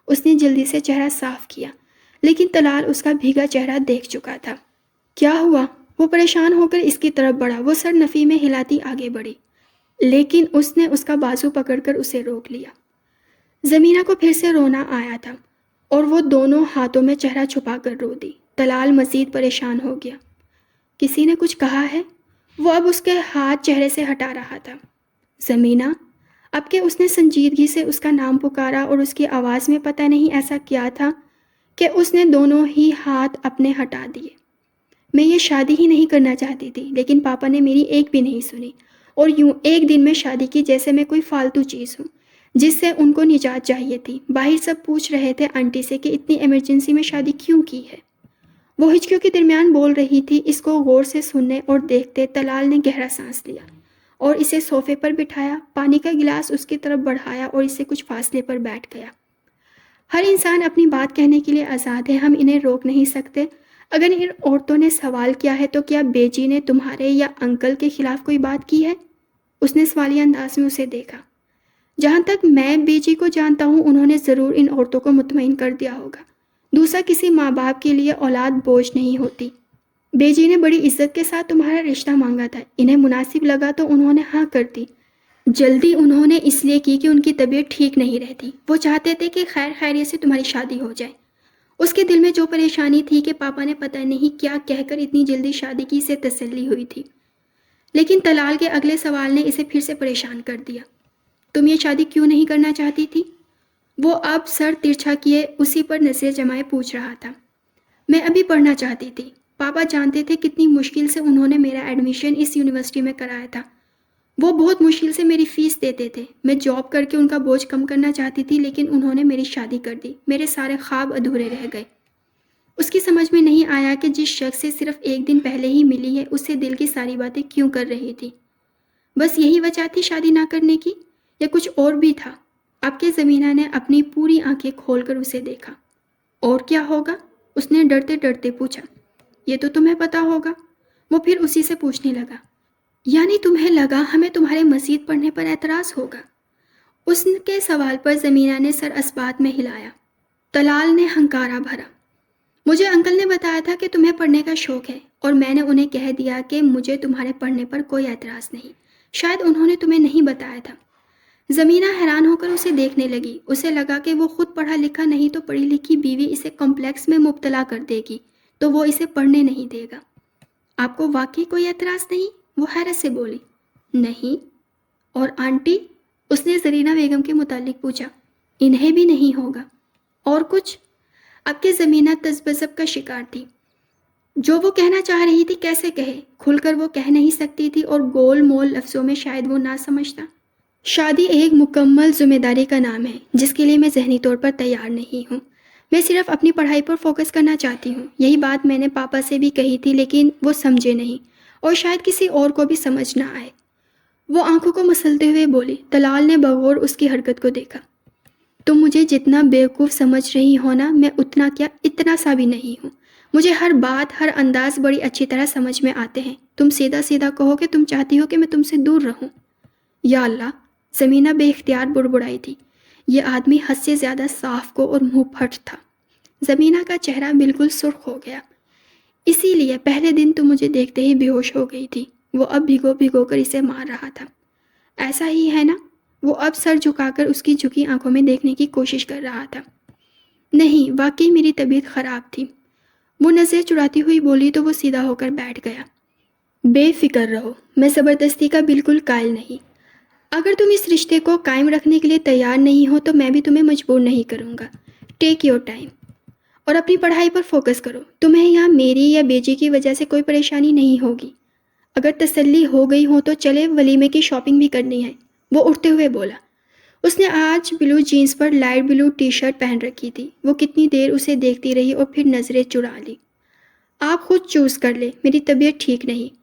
اس نے جلدی سے چہرہ صاف کیا، لیکن طلال اس کا بھیگا چہرہ دیکھ چکا تھا۔ کیا ہوا؟ وہ پریشان ہو کر اس کی طرف بڑھا۔ وہ سر نفی میں ہلاتی آگے بڑھی، لیکن اس نے اس کا بازو پکڑ کر اسے روک لیا۔ زمینہ کو پھر سے رونا آیا تھا اور وہ دونوں ہاتھوں میں چہرہ چھپا کر رو دی۔ طلال مزید پریشان ہو گیا۔ کسی نے کچھ کہا ہے؟ وہ اب اس کے ہاتھ چہرے سے ہٹا رہا تھا۔ زمینہ، اب کہ اس نے سنجیدگی سے اس کا نام پکارا اور اس کی آواز میں پتہ نہیں ایسا کیا تھا کہ اس نے دونوں ہی ہاتھ اپنے ہٹا دیے۔ میں یہ شادی ہی نہیں کرنا چاہتی تھی، لیکن پاپا نے میری ایک بھی نہیں سنی، اور یوں ایک دن میں شادی کی جیسے میں کوئی فالتو چیز ہوں جس سے ان کو نجات چاہیے تھی۔ باہر سب پوچھ رہے تھے آنٹی سے کہ اتنی ایمرجنسی میں شادی کیوں کی ہے۔ وہ ہچکیوں کے درمیان بول رہی تھی۔ اس کو غور سے سننے اور دیکھتے طلال نے گہرا سانس لیا اور اسے صوفے پر بٹھایا، پانی کا گلاس اس کی طرف بڑھایا اور اس سے کچھ فاصلے پر بیٹھ گیا۔ ہر انسان اپنی بات کہنے کے لیے آزاد ہے، ہم انہیں روک نہیں سکتے۔ اگر ان عورتوں نے سوال کیا ہے تو کیا بے جی نے تمہارے یا انکل کے خلاف کوئی بات کی ہے؟ اس نے سوالیہ انداز میں اسے دیکھا۔ جہاں تک میں بے جی کو جانتا ہوں انہوں نے ضرور ان عورتوں کو مطمئن کر دیا ہوگا۔ دوسرا کسی ماں باپ کے لیے اولاد بوجھ نہیں ہوتی۔ بے جی نے بڑی عزت کے ساتھ تمہارا رشتہ مانگا تھا، انہیں مناسب لگا تو انہوں نے ہاں کر دی۔ جلدی انہوں نے اس لیے کی کہ ان کی طبیعت ٹھیک نہیں رہتی، وہ چاہتے تھے کہ خیر خیریت سے تمہاری شادی ہو جائے۔ اس کے دل میں جو پریشانی تھی کہ پاپا نے پتہ نہیں کیا کہہ کر اتنی جلدی شادی کی، سے تسلی ہوئی تھی، لیکن طلال کے اگلے سوال نے اسے پھر سے پریشان کر دیا۔ تم یہ شادی کیوں نہیں کرنا چاہتی تھی؟ وہ اب سر ترچھا کیے اسی پر نظریں جمائے پوچھ رہا تھا۔ میں ابھی پڑھنا چاہتی تھی۔ پاپا جانتے تھے کتنی مشکل سے انہوں نے میرا ایڈمیشن اس یونیورسٹی میں کرایا تھا۔ وہ بہت مشکل سے میری فیس دیتے تھے۔ میں جاب کر کے ان کا بوجھ کم کرنا چاہتی تھی، لیکن انہوں نے میری شادی کر دی۔ میرے سارے خواب ادھورے رہ گئے۔ اس کی سمجھ میں نہیں آیا کہ جس شخص سے صرف ایک دن پہلے ہی ملی ہے اس سے دل کی ساری باتیں کیوں کر رہی تھی۔ بس یہی وجہ تھی شادی نہ کرنے کی، یا کچھ اور بھی تھا؟ اب کے زمینہ نے اپنی پوری آنکھیں کھول کر اسے دیکھا۔ اور کیا ہوگا؟ اس نے ڈرتے ڈرتے پوچھا۔ یہ تو تمہیں پتا ہوگا۔ وہ پھر اسی سے پوچھنے لگا۔ یعنی تمہیں لگا ہمیں تمہارے مزید پڑھنے پر اعتراض ہوگا؟ اس کے سوال پر زمینہ نے سر اسبات میں ہلایا۔ طلال نے ہنکارا بھرا۔ مجھے انکل نے بتایا تھا کہ تمہیں پڑھنے کا شوق ہے، اور میں نے انہیں کہہ دیا کہ مجھے تمہارے پڑھنے پر کوئی اعتراض نہیں۔ شاید انہوں نے تمہیں نہیں بتایا تھا۔ زمینہ حیران ہو کر اسے دیکھنے لگی۔ اسے لگا کہ وہ خود پڑھا لکھا نہیں تو پڑھی لکھی بیوی اسے کمپلیکس میں مبتلا کر دے گی تو وہ اسے پڑھنے نہیں دے گا۔ آپ کو واقعی کوئی اعتراض نہیں؟ وہ حیرت سے بولی۔ نہیں۔ اور آنٹی؟ اس نے زرینہ بیگم کے متعلق پوچھا۔ انہیں بھی نہیں ہوگا۔ اور کچھ؟ اب کہ زمینہ تذبذب کا شکار تھی۔ جو وہ کہنا چاہ رہی تھی کیسے کہے؟ کھل کر وہ کہہ نہیں سکتی تھی، اور گول مول لفظوں میں شاید وہ نہ سمجھتا۔ شادی ایک مکمل ذمہ داری کا نام ہے جس کے لیے میں ذہنی طور پر تیار نہیں ہوں۔ میں صرف اپنی پڑھائی پر فوکس کرنا چاہتی ہوں۔ یہی بات میں نے پاپا سے بھی کہی تھی، لیکن وہ سمجھے نہیں، اور شاید کسی اور کو بھی سمجھ نہ آئے۔ وہ آنکھوں کو مسلتے ہوئے بولی۔ طلال نے بغور اس کی حرکت کو دیکھا۔ تم مجھے جتنا بیوقوف سمجھ رہی ہو نا، میں اتنا کیا اتنا سا بھی نہیں ہوں۔ مجھے ہر بات ہر انداز بڑی اچھی طرح سمجھ میں آتے ہیں۔ تم سیدھا سیدھا کہو کہ تم چاہتی ہو کہ میں تم سے دور رہوں۔ یا اللہ! زمینہ بے اختیار بڑبڑائی تھی۔ یہ آدمی حد سے زیادہ صاف کو اور منہ پھٹ تھا۔ زمینہ کا چہرہ بالکل سرخ ہو گیا۔ اسی لیے پہلے دن تو مجھے دیکھتے ہی بے ہوش ہو گئی تھی۔ وہ اب بھگو بھگو کر اسے مار رہا تھا۔ ایسا ہی ہے نا؟ وہ اب سر جھکا کر اس کی جھکی آنکھوں میں دیکھنے کی کوشش کر رہا تھا۔ نہیں، واقعی میری طبیعت خراب تھی۔ وہ نظریں چراتی ہوئی بولی تو وہ سیدھا ہو کر بیٹھ گیا۔ بے فکر رہو، میں زبردستی کا بالکل قائل نہیں۔ اگر تم اس رشتے کو قائم رکھنے کے لیے تیار نہیں ہو تو میں بھی تمہیں مجبور نہیں کروں گا۔ ٹیک یور ٹائم، اور اپنی پڑھائی پر فوکس کرو۔ تمہیں یہاں میری یا بیجی کی وجہ سے کوئی پریشانی نہیں ہوگی۔ اگر تسلی ہو گئی ہو تو چلے، ولیمے کی شاپنگ بھی کرنی ہے۔ وہ اٹھتے ہوئے بولا۔ اس نے آج بلو جینس پر لائٹ بلو ٹی شرٹ پہن رکھی تھی۔ وہ کتنی دیر اسے دیکھتی رہی اور پھر نظریں چرا لی۔ آپ خود چوز کر لے، میری طبیعت ٹھیک نہیں۔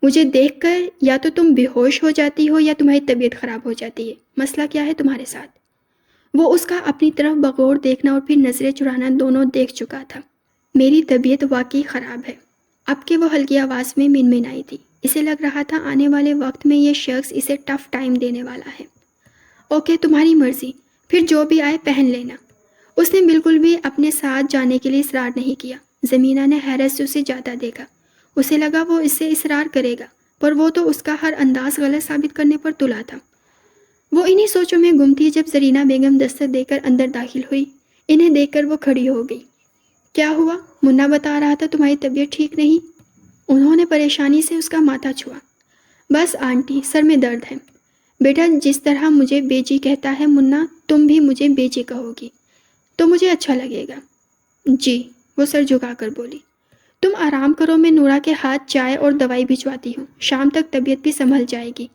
مجھے دیکھ کر یا تو تم بے ہوش ہو جاتی ہو یا تمہاری طبیعت خراب ہو جاتی ہے۔ مسئلہ کیا ہے تمہارے ساتھ؟ وہ اس کا اپنی طرف بغور دیکھنا اور پھر نظریں چرانا دونوں دیکھ چکا تھا۔ میری طبیعت واقعی خراب ہے۔ اب کہ وہ ہلکی آواز میں منمنائی تھی۔ اسے لگ رہا تھا آنے والے وقت میں یہ شخص اسے ٹف ٹائم دینے والا ہے۔ اوکے، تمہاری مرضی، پھر جو بھی آئے پہن لینا۔ اس نے بالکل بھی اپنے ساتھ جانے کے لیے اصرار نہیں کیا۔ زمینہ نے حیرت سے اسے جاتا دیکھا۔ اسے لگا وہ اس سے اصرار کرے گا، پر وہ تو اس کا ہر انداز غلط ثابت کرنے پر تلا تھا۔ وہ انہی سوچوں میں گم تھی جب زرینہ بیگم دستک دے کر اندر داخل ہوئی۔ انہیں دیکھ کر وہ کھڑی ہو گئی۔ کیا ہوا؟ منا بتا رہا تھا تمہاری طبیعت ٹھیک نہیں۔ انہوں نے پریشانی سے اس کا ماتھا چھوا۔ بس آنٹی، سر میں درد ہے۔ بیٹا، جس طرح مجھے بیجی کہتا ہے منا، تم بھی مجھے بیجی کہو گی تو مجھے اچھا لگے گا۔ جی، وہ سر جھکا کر بولی۔ تم آرام کرو، میں نورا کے ہاتھ چائے اور دوائی بھجواتی ہوں۔ شام تک طبیعت بھی سنبھل جائے گی۔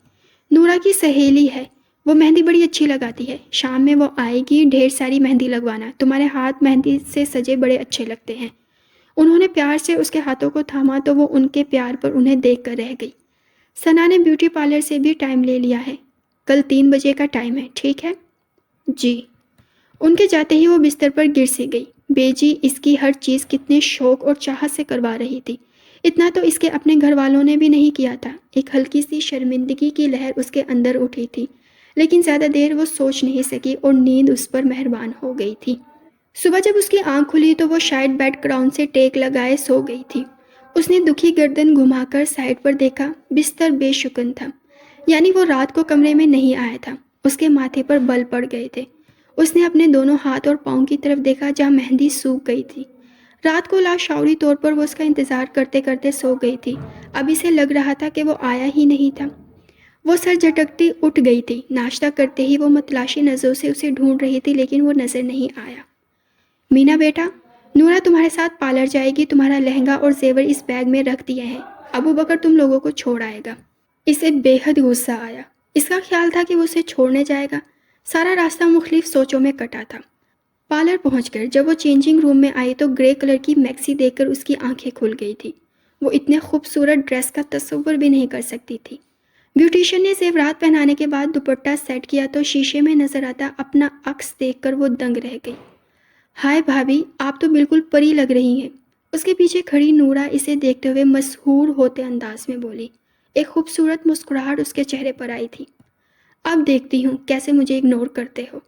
نورا کی سہیلی ہے، وہ مہندی بڑی اچھی لگاتی ہے۔ شام میں وہ آئے گی، ڈھیر ساری مہندی لگوانا۔ تمہارے ہاتھ مہندی سے سجے بڑے اچھے لگتے ہیں۔ انہوں نے پیار سے اس کے ہاتھوں کو تھاما تو وہ ان کے پیار پر انہیں دیکھ کر رہ گئی۔ ثنا نے بیوٹی پارلر سے بھی ٹائم لے لیا ہے۔ کل 3 بجے کا ٹائم ہے، ٹھیک ہے؟ جی۔ ان کے جاتے ہی وہ بستر پر گر سی گئی۔ بیجی اس کی ہر چیز کتنے شوق اور چاہت سے کروا رہی تھی، اتنا تو اس کے اپنے گھر والوں نے بھی نہیں کیا تھا۔ ایک ہلکی سی شرمندگی کی لہر اس کے اندر اٹھی تھی، لیکن زیادہ دیر وہ سوچ نہیں سکی اور نیند اس پر مہربان ہو گئی تھی۔ صبح جب اس کی آنکھ کھلی تو وہ شاید بیڈ گراؤنڈ سے ٹیک لگائے سو گئی تھی۔ اس نے دکھی گردن گھما کر سائڈ پر دیکھا، بستر بے شکن تھا، یعنی وہ رات کو کمرے میں نہیں آیا تھا۔ اس کے ماتھے پر بل پڑ گئے تھے۔ اس نے اپنے دونوں ہاتھ اور پاؤں کی طرف دیکھا جہاں مہندی سوکھ گئی تھی۔ رات کو لاشعوری طور پر وہ اس کا انتظار کرتے کرتے سو گئی تھی۔ اب اسے لگ رہا تھا کہ وہ آیا ہی نہیں تھا۔ وہ سر جھٹکتی اٹھ گئی تھی۔ ناشتہ کرتے ہی وہ متلاشی نظروں سے اسے ڈھونڈ رہی تھی، لیکن وہ نظر نہیں آیا۔ مینا بیٹا، نورا تمہارے ساتھ پارلر جائے گی، تمہارا لہنگا اور زیور اس بیگ میں رکھ دیے ہیں، ابو بکر تم لوگوں کو چھوڑ آئے گا۔ اسے بے حد غصہ آیا۔ اس کا خیال تھا کہ وہ اسے چھوڑنے جائے گا۔ سارا راستہ مختلف سوچوں میں کٹا تھا۔ پارلر پہنچ کر جب وہ چینجنگ روم میں آئی تو گرے کلر کی میکسی دیکھ کر اس کی آنکھیں کھل گئی تھی۔ وہ اتنے خوبصورت ڈریس کا تصور بھی نہیں کر سکتی تھی۔ بیوٹیشین نے زیورات پہنانے کے بعد دوپٹہ سیٹ کیا تو شیشے میں نظر آتا اپنا عکس دیکھ کر وہ دنگ رہ گئی۔ ہائے بھابھی، آپ تو بالکل پری لگ رہی ہیں۔ اس کے پیچھے کھڑی نورا اسے دیکھتے ہوئے مسحور ہوتے انداز میں بولی۔ ایک خوبصورت مسکراہٹ اس کے چہرے پر آئی تھی۔ اب دیکھتی ہوں کیسے مجھے اگنور کرتے ہو،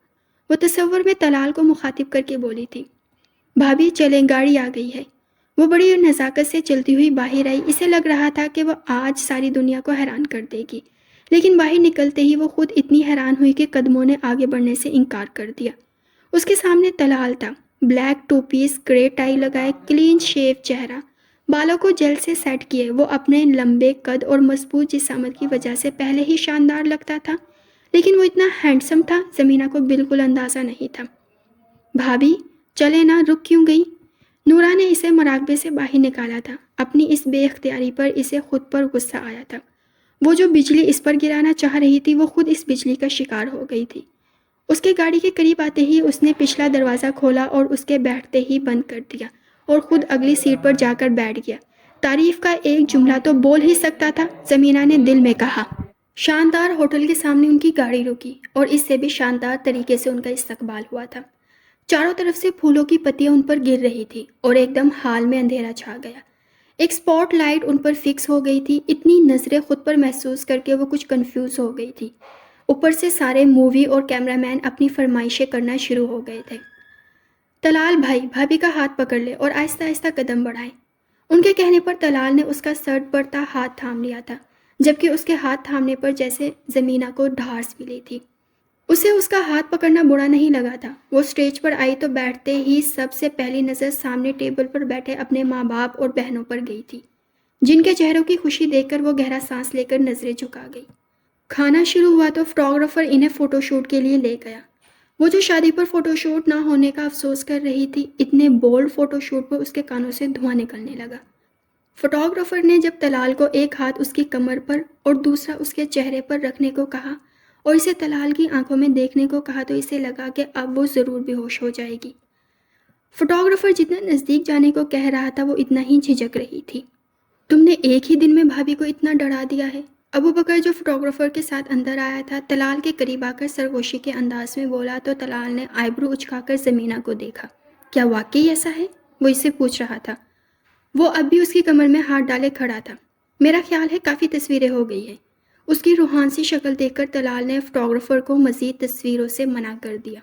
وہ تصور میں طلال کو مخاطب کر کے بولی تھی۔ بھابھی چلیں، گاڑی آ گئی ہے۔ وہ بڑی نزاکت سے چلتی ہوئی باہر آئی۔ اسے لگ رہا تھا کہ وہ آج ساری دنیا کو حیران کر دے گی، لیکن باہر نکلتے ہی وہ خود اتنی حیران ہوئی کہ قدموں نے آگے بڑھنے سے انکار کر دیا۔ اس کے سامنے طلال تھا، black two piece, grey tie لگائے، کلین شیو چہرہ، بالوں کو جیل سے سیٹ کیے۔ وہ اپنے لمبے قد اور مضبوط جسامت کی وجہ سے پہلے ہی شاندار لگتا تھا، لیکن وہ اتنا ہینڈسم تھا زمینہ کو بالکل اندازہ نہیں تھا۔ بھابھی چلے نا، رک کیوں گئی؟ نورا نے اسے مراقبے سے باہر نکالا تھا۔ اپنی اس بے اختیاری پر اسے خود پر غصہ آیا تھا۔ وہ جو بجلی اس پر گرانا چاہ رہی تھی وہ خود اس بجلی کا شکار ہو گئی تھی۔ اس کے گاڑی کے قریب آتے ہی اس نے پچھلا دروازہ کھولا اور اس کے بیٹھتے ہی بند کر دیا اور خود اگلی سیٹ پر جا کر بیٹھ گیا۔ تعریف کا ایک جملہ تو بول ہی سکتا تھا، زمینہ نے دل میں کہا۔ شاندار ہوٹل کے سامنے ان کی گاڑی رکی اور اس سے بھی شاندار طریقے سے ان کا استقبال ہوا تھا۔ چاروں طرف سے پھولوں کی پتیاں ان پر گر رہی تھی اور ایک دم حال میں اندھیرا چھا گیا۔ ایک سپاٹ لائٹ ان پر فکس ہو گئی تھی۔ اتنی نظریں خود پر محسوس کر کے وہ کچھ کنفیوز ہو گئی تھی۔ اوپر سے سارے مووی اور کیمرہ مین اپنی فرمائشیں کرنا شروع ہو گئے تھے۔ طلال بھائی، بھابھی کا ہاتھ پکڑ لے اور آہستہ آہستہ قدم بڑھائیں۔ ان کے کہنے پر طلال نے اس کا سرٹ بڑھتا ہاتھ تھام لیا تھا، جبکہ اس کے ہاتھ تھامنے پر جیسے زمینہ کو ڈھارس ملی تھی۔ اسے اس کا ہاتھ پکڑنا برا نہیں لگا تھا۔ وہ اسٹیج پر آئی تو بیٹھتے ہی سب سے پہلی نظر سامنے ٹیبل پر بیٹھے اپنے ماں باپ اور بہنوں پر گئی تھی، جن کے چہروں کی خوشی دیکھ کر وہ گہرا سانس لے کر نظریں جھکا گئی۔ کھانا شروع ہوا تو فوٹوگرافر انہیں فوٹو شوٹ کے لیے لے گیا۔ وہ جو شادی پر فوٹو شوٹ نہ ہونے کا افسوس کر رہی تھی، اتنے بولڈ فوٹو شوٹ پر اس کے کانوں سے دھواں نکلنے لگا۔ فوٹوگرافر نے جب طلال کو ایک ہاتھ اس کی کمر پر اور دوسرا اس کے چہرے پر رکھنے کو کہا اور اسے طلال کی آنکھوں میں دیکھنے کو کہا تو اسے لگا کہ اب وہ ضرور بے ہوش ہو جائے گی۔ فوٹوگرافر جتنا نزدیک جانے کو کہہ رہا تھا وہ اتنا ہی جھجک رہی تھی۔ تم نے ایک ہی دن میں بھابھی کو اتنا ڈرا دیا ہے؟ ابو بکر جو فوٹوگرافر کے ساتھ اندر آیا تھا طلال کے قریب آ کر سرگوشی کے انداز میں بولا تو طلال نے آئی برو اچکا کر زمینہ کو دیکھا۔ کیا واقعی ایسا ہے؟ وہ اس سے پوچھ رہا تھا۔ وہ اب بھی اس کی کمر میں ہاتھ ڈالے کھڑا تھا۔ میرا خیال ہے کافی تصویریں ہو گئی ہیں۔ اس کی روحان سی شکل دیکھ کر طلال نے فوٹوگرافر کو مزید تصویروں سے منع کر دیا۔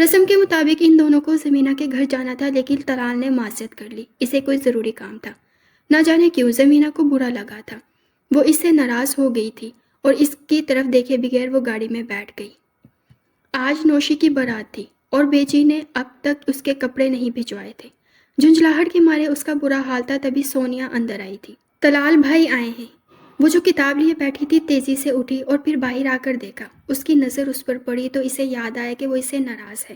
رسم کے مطابق ان دونوں کو زمینہ کے گھر جانا تھا، لیکن طلال نے معذرت کر لی، اسے کوئی ضروری کام تھا۔ نہ جانے کیوں زمینہ کو برا لگا تھا۔ وہ اس سے ناراض ہو گئی تھی اور اس کی طرف دیکھے بغیر وہ گاڑی میں بیٹھ گئی۔ آج نوشی کی بارات تھی اور بیجی نے اب تک اس کے کپڑے نہیں بھجوائے تھے۔ جھنجھلاہٹ کے مارے اس کا برا حال تھا، تبھی سونیا اندر آئی تھی۔ طلال بھائی آئے ہیں۔ وہ جو کتاب لیے بیٹھی تھی تیزی سے اٹھی اور پھر باہر آ کر دیکھا۔ اس کی نظر اس پر پڑی تو اسے یاد آیا کہ وہ اس سے ناراض ہے۔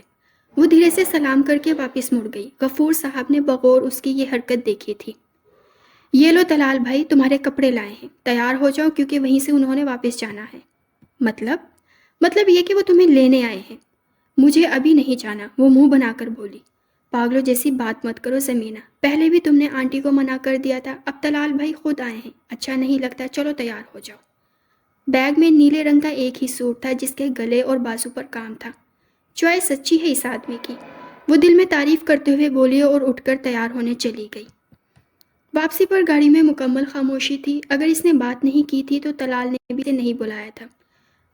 وہ دھیرے سے سلام کر کے واپس مڑ گئی۔ غفور صاحب نے بغور اس کی یہ حرکت دیکھی تھی۔ یہ لو طلال بھائی، تمہارے کپڑے لائے ہیں، تیار ہو جاؤ کیونکہ وہیں سے انہوں نے واپس جانا ہے۔ مطلب یہ کہ وہ تمہیں لینے آئے ہیں۔ مجھے ابھی نہیں جانا، وہ منہ بنا کر بولی۔ پاگلوں جیسی بات مت کرو زمینہ، پہلے بھی تم نے آنٹی کو منع کر دیا تھا، اب طلال بھائی خود آئے ہیں، اچھا نہیں لگتا، چلو تیار ہو جاؤ۔ بیگ میں نیلے رنگ کا ایک ہی سوٹ تھا جس کے گلے اور بازو پر کام تھا۔ چوائس سچی ہے اس آدمی کی، وہ دل میں تعریف کرتے ہوئے بولی اور اٹھ کر تیار ہونے چلی گئی۔ واپسی پر گاڑی میں مکمل خاموشی تھی۔ اگر اس نے بات نہیں کی تھی تو طلال نے بھی اسے نہیں بلایا تھا۔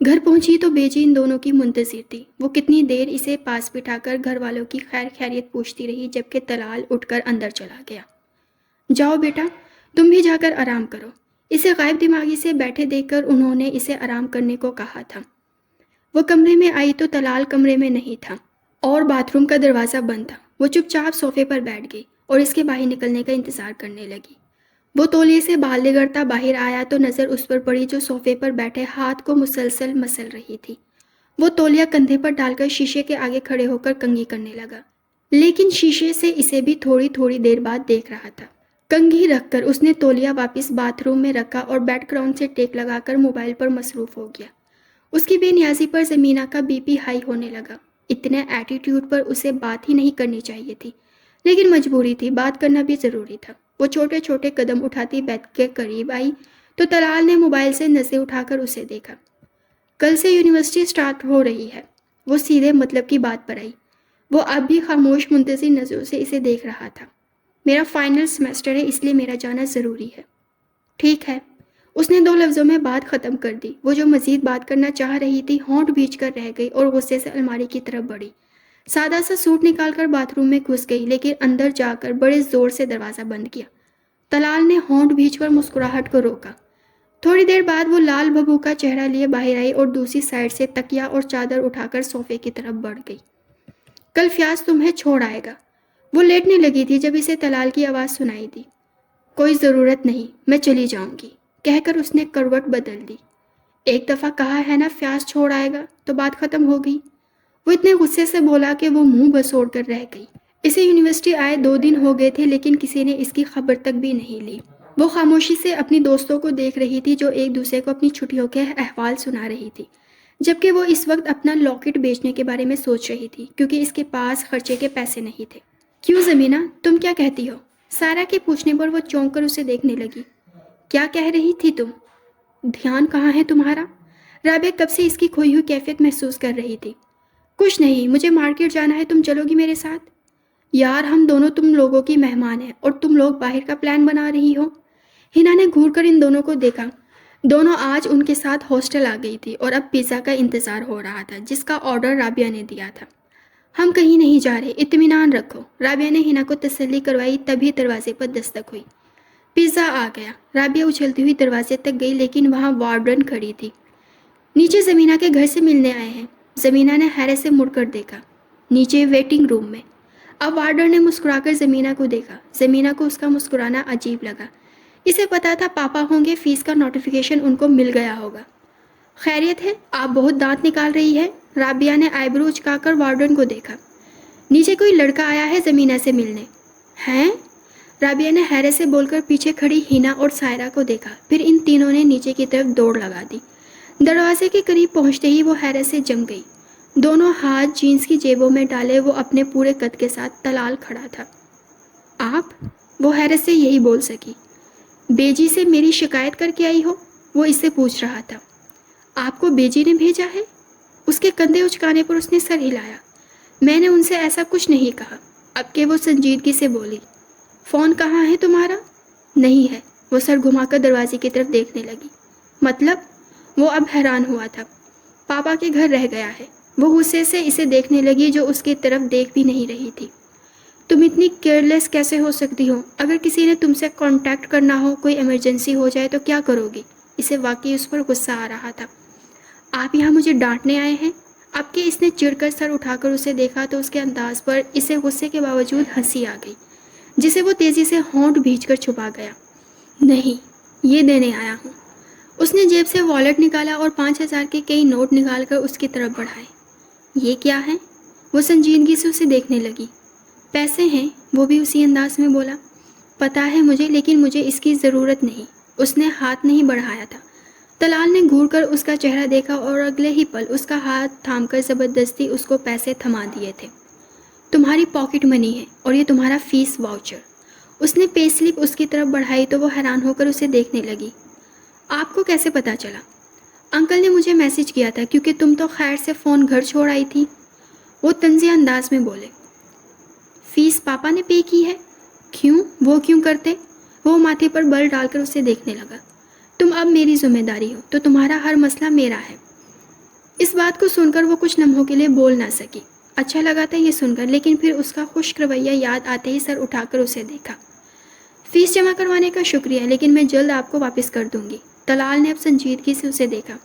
گھر پہنچی تو بیجی ان دونوں کی منتظر تھی۔ وہ کتنی دیر اسے پاس بٹھا کر گھر والوں کی خیر خیریت پوچھتی رہی، جبکہ طلال اٹھ کر اندر چلا گیا۔ جاؤ بیٹا، تم بھی جا کر آرام کرو۔ اسے غائب دماغی سے بیٹھے دیکھ کر انہوں نے اسے آرام کرنے کو کہا تھا۔ وہ کمرے میں آئی تو طلال کمرے میں نہیں تھا اور باتھ روم کا دروازہ بند تھا۔ وہ چپ چاپ صوفے پر بیٹھ گئی اور اس کے باہر نکلنے کا انتظار کرنے لگی۔ وہ تولیے سے بال رگڑتا باہر آیا تو نظر اس پر پڑی جو صوفے پر بیٹھے ہاتھ کو مسلسل مسل رہی تھی۔ وہ تولیہ کندھے پر ڈال کر شیشے کے آگے کھڑے ہو کر کنگھی کرنے لگا، لیکن شیشے سے اسے بھی تھوڑی تھوڑی دیر بعد دیکھ رہا تھا۔ کنگھی رکھ کر اس نے تولیہ واپس باتھ روم میں رکھا اور بیک گراؤنڈ سے ٹیک لگا کر موبائل پر مصروف ہو گیا۔ اس کی بے نیازی پر زمینہ کا بی پی ہائی ہونے لگا۔ اتنے ایٹیٹیوڈ پر اسے بات ہی نہیں کرنی چاہیے تھی، لیکن مجبوری تھی، بات کرنا بھی ضروری تھا۔ وہ چھوٹے چھوٹے قدم اٹھاتی بیت کے قریب آئی تو طلال نے موبائل سے نظریں اٹھا کر اسے دیکھا۔ کل سے یونیورسٹی سٹارٹ ہو رہی ہے۔ وہ سیدھے مطلب کی بات پر آئی۔ وہ اب بھی خاموش منتظر نظروں سے اسے دیکھ رہا تھا۔ میرا فائنل سیمسٹر ہے، اس لیے میرا جانا ضروری ہے۔ ٹھیک ہے، اس نے 2 لفظوں میں بات ختم کر دی۔ وہ جو مزید بات کرنا چاہ رہی تھی ہونٹ بھیج کر رہ گئی اور غصے سے الماری کی طرف بڑھی۔ سادہ سا سوٹ نکال کر باتھ روم میں گھس گئی، لیکن اندر جا کر بڑے زور سے دروازہ بند کیا۔ طلال نے ہونٹ بھیج کر مسکراہٹ کو روکا۔ تھوڑی دیر بعد وہ لال ببو کا چہرہ لیے باہر آئی اور دوسری سائڈ سے تکیا اور چادر اٹھا کر صوفے کی طرف بڑھ گئی۔ کل فیاض تمہیں چھوڑ آئے گا۔ وہ لیٹنے لگی تھی جب اسے طلال کی آواز سنائی دی۔ کوئی ضرورت نہیں، میں چلی جاؤں گی، کہہ کر اس نے کروٹ بدل دی۔ ایک دفعہ کہا ہے نا فیاض چھوڑ آئے گا تو بات ختم ہو گئی۔ وہ اتنے غصے سے بولا کہ وہ منہ بسوڑ کر رہ گئی۔ اسے یونیورسٹی آئے 2 دن ہو گئے تھے، لیکن کسی نے اس کی خبر تک بھی نہیں لی۔ وہ خاموشی سے اپنی دوستوں کو دیکھ رہی تھی جو ایک دوسرے کو اپنی چھٹیوں کے احوال سنا رہی تھی، جبکہ وہ اس وقت اپنا لاکٹ بیچنے کے بارے میں سوچ رہی تھی کیونکہ اس کے پاس خرچے کے پیسے نہیں تھے۔ کیوں زمینہ، تم کیا کہتی ہو؟ سارا کے پوچھنے پر وہ چونک کر اسے دیکھنے لگی۔ کیا کہہ رہی تھی تم؟ دھیان کہاں ہے تمہارا؟ رابعہ کب سے اس کی کھوئی ہوئی کیفیت محسوس کر رہی تھی۔ کچھ نہیں، مجھے مارکیٹ جانا ہے، تم چلو گی میرے ساتھ؟ یار ہم دونوں تم لوگوں کی مہمان ہیں اور تم لوگ باہر کا پلان بنا رہی ہو۔ ہنا نے گھور کر ان دونوں کو دیکھا۔ دونوں آج ان کے ساتھ ہاسٹل آ گئی تھی اور اب پیزا کا انتظار ہو رہا تھا جس کا آرڈر رابعہ نے دیا تھا۔ ہم کہیں نہیں جا رہے، اطمینان رکھو، رابعہ نے ہنا کو تسلی کروائی۔ تبھی دروازے پر دستک ہوئی۔ پیزا آ گیا۔ رابعہ اچھلتی ہوئی دروازے تک گئی، لیکن وہاں وارڈن کھڑی تھی۔ نیچے زمینہ کے گھر سے ملنے آئے ہیں۔ زمینہ نے حیرت سے مڑ کر دیکھا۔ نیچے ویٹنگ روم میں۔ اب وارڈن نے مسکرا کر زمینہ کو دیکھا۔ زمینہ کو اس کا مسکرانا عجیب لگا۔ اسے پتا تھا پاپا ہوں گے، فیس کا نوٹیفیکیشن ان کو مل گیا ہوگا۔ خیریت ہے؟ آپ بہت دانت نکال رہی ہے۔ رابعہ نے آئی برو اچکا کر وارڈن کو دیکھا۔ نیچے کوئی لڑکا آیا ہے زمینہ سے ملنے۔ ہیں؟ رابعہ نے حیرت سے بول کر پیچھے کھڑی ہنا اور سائرہ کو دیکھا، پھر ان تینوں نے نیچے کی طرف دوڑ لگا دی۔ دروازے کے قریب پہنچتے ہی وہ حیرت سے جم گئی۔ دونوں ہاتھ جینس کی جیبوں میں ڈالے وہ اپنے پورے قد کے ساتھ طلال کھڑا تھا۔ آپ؟ وہ حیرت سے یہی بول سکی۔ بیجی سے میری شکایت کر کے آئی ہو؟ وہ اس سے پوچھ رہا تھا۔ آپ کو بیجی نے بھیجا ہے؟ اس کے کندھے اچکانے پر اس نے سر ہلایا۔ میں نے ان سے ایسا کچھ نہیں کہا۔ اب کہ وہ سنجیدگی سے بولی۔ فون کہاں ہے تمہارا؟ نہیں ہے۔ وہ سر گھما کر دروازے کی طرف دیکھنے لگی۔ مطلب؟ وہ اب حیران ہوا تھا۔ پاپا کے گھر رہ گیا ہے۔ وہ غصے سے اسے دیکھنے لگی جو اس کی طرف دیکھ بھی نہیں رہی تھی۔ تم اتنی کیئرلیس کیسے ہو سکتی ہو؟ اگر کسی نے تم سے کانٹیکٹ کرنا ہو، کوئی ایمرجنسی ہو جائے تو کیا کرو گی؟ اسے واقعی اس پر غصہ آ رہا تھا۔ آپ یہاں مجھے ڈانٹنے آئے ہیں؟ اب کہ اس نے چڑ کر سر اٹھا کر اسے دیکھا تو اس کے انداز پر اسے غصے کے باوجود ہنسی آ گئی، جسے وہ تیزی سے ہونٹ بھیج کر چھپا گیا۔ نہیں، یہ دینے آیا ہوں۔ اس نے جیب سے والیٹ نکالا اور 5000 کے کئی نوٹ نکال کر اس کی طرف بڑھائے۔ یہ کیا ہے؟ وہ سنجیدگی سے اسے دیکھنے لگی۔ پیسے ہیں، وہ بھی اسی انداز میں بولا۔ پتا ہے مجھے، لیکن مجھے اس کی ضرورت نہیں۔ اس نے ہاتھ نہیں بڑھایا تھا۔ طلال نے گھور کر اس کا چہرہ دیکھا اور اگلے ہی پل اس کا ہاتھ تھام کر زبردستی اس کو پیسے تھما دیے تھے۔ تمہاری پاکٹ منی ہے اور یہ تمہارا فیس واؤچر۔ اس نے پے سلپ اس کی طرف بڑھائی تو وہ حیران ہو کر اسے دیکھنے لگی۔ آپ کو کیسے پتا چلا؟ انکل نے مجھے میسج کیا تھا کیونکہ تم تو خیر سے فون گھر چھوڑ آئی تھی۔ وہ طنزیہ انداز میں بولے۔ فیس پاپا نے پے کی ہے؟ کیوں؟ وہ کیوں کرتے؟ وہ ماتھے پر بل ڈال کر اسے دیکھنے لگا۔ تم اب میری ذمہ داری ہو تو تمہارا ہر مسئلہ میرا ہے۔ اس بات کو سن کر وہ کچھ لمحوں کے لیے بول نہ سکی۔ اچھا لگا تھا یہ سن کر، لیکن پھر اس کا خشک رویہ یاد آتے ہی سر اٹھا کر اسے دیکھا۔ فیس جمع کروانے کا شکریہ، لیکن میں جلد آپ کو واپس کر دوں گی۔ طلال نے اب سنجیدگی سے اسے دیکھا۔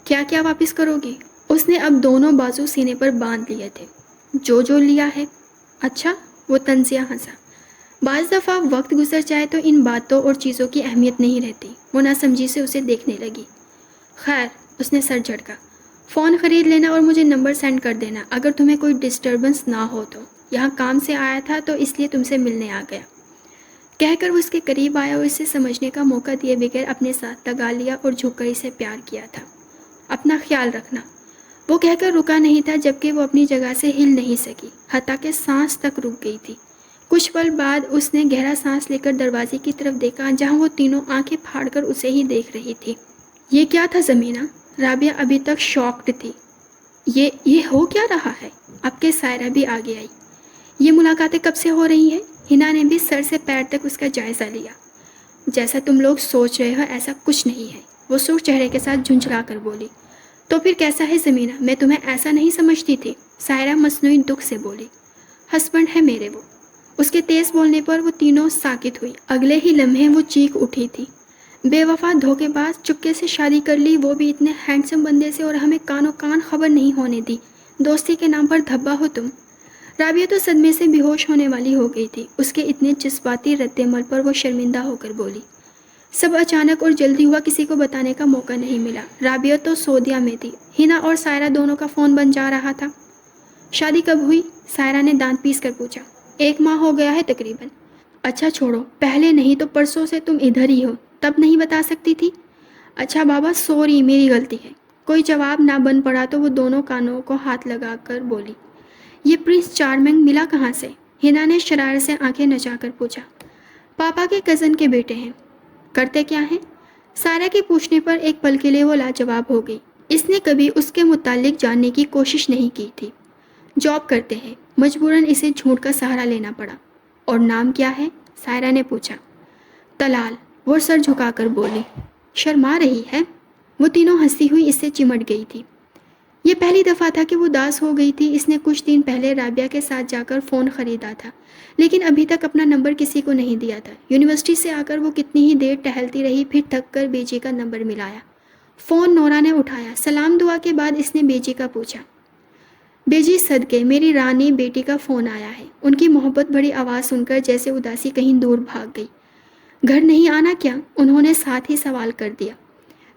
کیا کیا واپس کرو گی؟ اس نے اب دونوں بازو سینے پر باندھ لیے تھے۔ جو لیا ہے۔ اچھا، وہ طنزیہ ہنسا۔ بعض دفعہ وقت گزر جائے تو ان باتوں اور چیزوں کی اہمیت نہیں رہتی۔ وہ ناسمجھی سے اسے دیکھنے لگی۔ خیر، اس نے سر جھٹکا۔ فون خرید لینا اور مجھے نمبر سینڈ کر دینا اگر تمہیں کوئی ڈسٹربنس نہ ہو تو۔ یہاں کام سے آیا تھا تو اس لیے تم سے ملنے آ گیا۔ کہہ کر وہ اس کے قریب آیا اور اسے سمجھنے کا موقع دیے بغیر اپنے ساتھ لگا لیا اور جھک کر اسے پیار کیا تھا۔ اپنا خیال رکھنا، وہ کہہ کر رکا نہیں تھا جبکہ وہ اپنی جگہ سے ہل نہیں سکی، حتیٰ کہ سانس تک رک گئی تھی۔ کچھ پل بعد اس نے گہرا سانس لے کر دروازے کی طرف دیکھا جہاں وہ تینوں آنکھیں پھاڑ کر اسے ہی دیکھ رہی تھی۔ یہ کیا تھا زمینہ؟ رابعہ ابھی تک شاکڈ تھی۔ یہ ہو کیا رہا ہے؟ اب کہ سائرہ بھی آگے آئی۔ یہ ملاقاتیں کب سے ہو رہی ہیں؟ ہنا نے بھی سر سے پیر تک اس کا جائزہ لیا۔ جیسا تم لوگ سوچ رہے ہو ایسا کچھ نہیں ہے، وہ سرخ چہرے کے ساتھ جھنجھلا کر بولی۔ تو پھر کیسا ہے زمینہ؟ میں تمہیں ایسا نہیں سمجھتی تھی، سائرہ مصنوعی دکھ سے بولی۔ ہسبینڈ ہے میرے وہ۔ اس کے تیز بولنے پر وہ تینوں ساکت ہوئی۔ اگلے ہی لمحے وہ چیخ اٹھی تھی۔ بے وفا دھوکے باز، چپکے سے شادی کر لی، وہ بھی اتنے ہینڈسم بندے سے، اور ہمیں کانوں کان خبر نہیں ہونے دی۔ دوستی کے نام پر دھبا ہو تم۔ رابعہ تو صدمے سے بے ہوش ہونے والی ہو گئی تھی۔ اس کے اتنے جذباتی رد عمل پر وہ شرمندہ ہو کر بولی۔ سب اچانک اور جلدی ہوا، کسی کو بتانے کا موقع نہیں ملا۔ رابعہ تو سعودیہ میں تھی، ہنا اور سائرہ دونوں کا فون بن جا رہا تھا۔ شادی کب ہوئی؟ سائرہ نے دانت پیس کر پوچھا۔ 1 ماہ ہو گیا ہے تقریباً۔ اچھا چھوڑو، پہلے نہیں تو پرسوں سے تم ادھر ہی ہو، تب نہیں بتا سکتی تھی؟ اچھا بابا، سوری، میری غلطی ہے۔ کوئی جواب نہ بن پڑا تو وہ دونوں کانوں کو ہاتھ لگا کر بولی۔ یہ پرنس چارمنگ ملا کہاں سے؟ ہنا نے شرارت سے آنکھیں نچا کر پوچھا۔ پاپا کے کزن کے بیٹے ہیں۔ کرتے کیا ہیں؟ سارہ کے پوچھنے پر ایک پل کے لیے وہ لاجواب ہو گئی۔ اس نے کبھی اس کے متعلق جاننے کی کوشش نہیں کی تھی۔ جاب کرتے ہیں، مجبوراً اسے جھوٹ کا سہارا لینا پڑا۔ اور نام کیا ہے؟ سائرہ نے پوچھا۔ طلال، وہ سر جھکا کر بولی۔ شرما رہی ہے؟ وہ تینوں ہنسی ہوئی اس سے چمٹ گئی تھی۔ یہ پہلی دفعہ تھا کہ وہ اداس ہو گئی تھی۔ اس نے کچھ دن پہلے رابعہ کے ساتھ جا کر فون خریدا تھا، لیکن ابھی تک اپنا نمبر کسی کو نہیں دیا تھا۔ یونیورسٹی سے آ کر وہ کتنی ہی دیر ٹہلتی رہی، پھر تھک کر بیجی کا نمبر ملایا۔ فون نورا نے اٹھایا۔ سلام دعا کے بعد اس نے بیجی کا پوچھا۔ بیجی صدقے، میری رانی بیٹی کا فون آیا ہے۔ ان کی محبت بڑی آواز سن کر جیسے اداسی کہیں دور بھاگ گئی۔ گھر نہیں آنا کیا؟ انہوں نے ساتھ ہی سوال کر دیا۔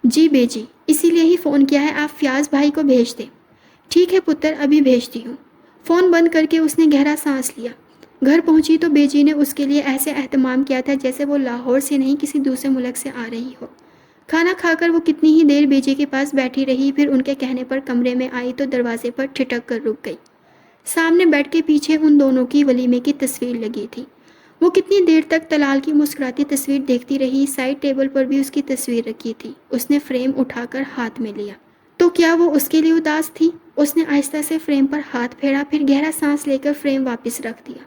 جی بیجی، اسی لیے ہی فون کیا ہے، آپ فیاض بھائی کو بھیج دیں۔ ٹھیک ہے پتر، ابھی بھیجتی ہوں۔ فون بند کر کے اس نے گہرا سانس لیا۔ گھر پہنچی تو بیجی نے اس کے لیے ایسے اہتمام کیا تھا جیسے وہ لاہور سے نہیں کسی دوسرے ملک سے آ رہی ہو۔ کھانا کھا کر وہ کتنی ہی دیر بیجی کے پاس بیٹھی رہی، پھر ان کے کہنے پر کمرے میں آئی تو دروازے پر ٹھٹک کر رک گئی۔ سامنے بیٹھ کے پیچھے ان دونوں کی ولیمے کی تصویر لگی تھی۔ وہ کتنی دیر تک طلال کی مسکراتی تصویر دیکھتی رہی۔ سائڈ ٹیبل پر بھی اس کی تصویر رکھی تھی۔ اس نے فریم اٹھا کر ہاتھ میں لیا۔ تو کیا وہ اس کے لیے اداس تھی؟ اس نے آہستہ سے فریم پر ہاتھ پھیرا، پھر گہرا سانس لے کر فریم واپس رکھ دیا۔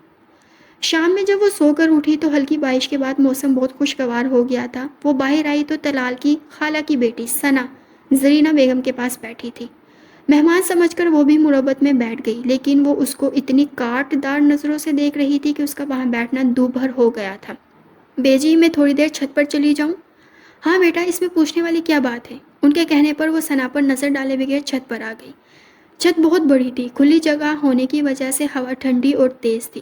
شام میں جب وہ سو کر اٹھی تو ہلکی بارش کے بعد موسم بہت خوشگوار ہو گیا تھا۔ وہ باہر آئی تو طلال کی خالہ کی بیٹی ثنا زرینہ بیگم کے پاس بیٹھی تھی۔ مہمان سمجھ کر وہ بھی مربت میں بیٹھ گئی، لیکن وہ اس کو اتنی کاٹ دار نظروں سے دیکھ رہی تھی کہ اس کا وہاں بیٹھنا دو بھر ہو گیا تھا۔ بیجی، میں تھوڑی دیر چھت پر چلی جاؤں؟ ہاں بیٹا، اس میں پوچھنے والی کیا بات ہے؟ ان کے کہنے پر وہ ثنا پر نظر ڈالے بغیر چھت پر آ گئی۔ چھت بہت بڑی تھی، کھلی جگہ ہونے کی وجہ سے ہوا ٹھنڈی اور تیز تھی۔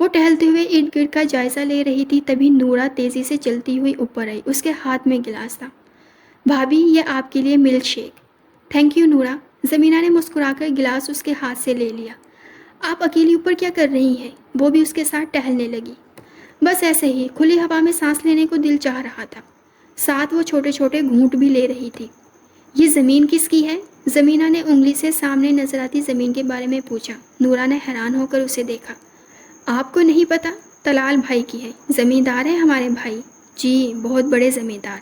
وہ ٹہلتے ہوئے ارد گرد کا جائزہ لے رہی تھی، تبھی نورا تیزی سے چلتی ہوئی اوپر آئی۔ اس کے ہاتھ میں گلاس تھا۔ بھابھی، یہ آپ کے لیے ملک شیک۔ تھینک یو نورا۔ زمینہ نے مسکرا کر گلاس اس کے ہاتھ سے لے لیا۔ آپ اکیلی اوپر کیا کر رہی ہیں؟ وہ بھی اس کے ساتھ ٹہلنے لگی۔ بس ایسے ہی، کھلی ہوا میں سانس لینے کو دل چاہ رہا تھا۔ ساتھ وہ چھوٹے چھوٹے گھونٹ بھی لے رہی تھی۔ یہ زمین کس کی ہے؟ زمینہ نے انگلی سے سامنے نظر آتی زمین کے بارے میں پوچھا۔ نورا نے حیران ہو کر اسے دیکھا۔ آپ کو نہیں پتا؟ طلال بھائی کی ہے، زمیندار ہے ہمارے بھائی۔ جی، بہت بڑے زمیندار۔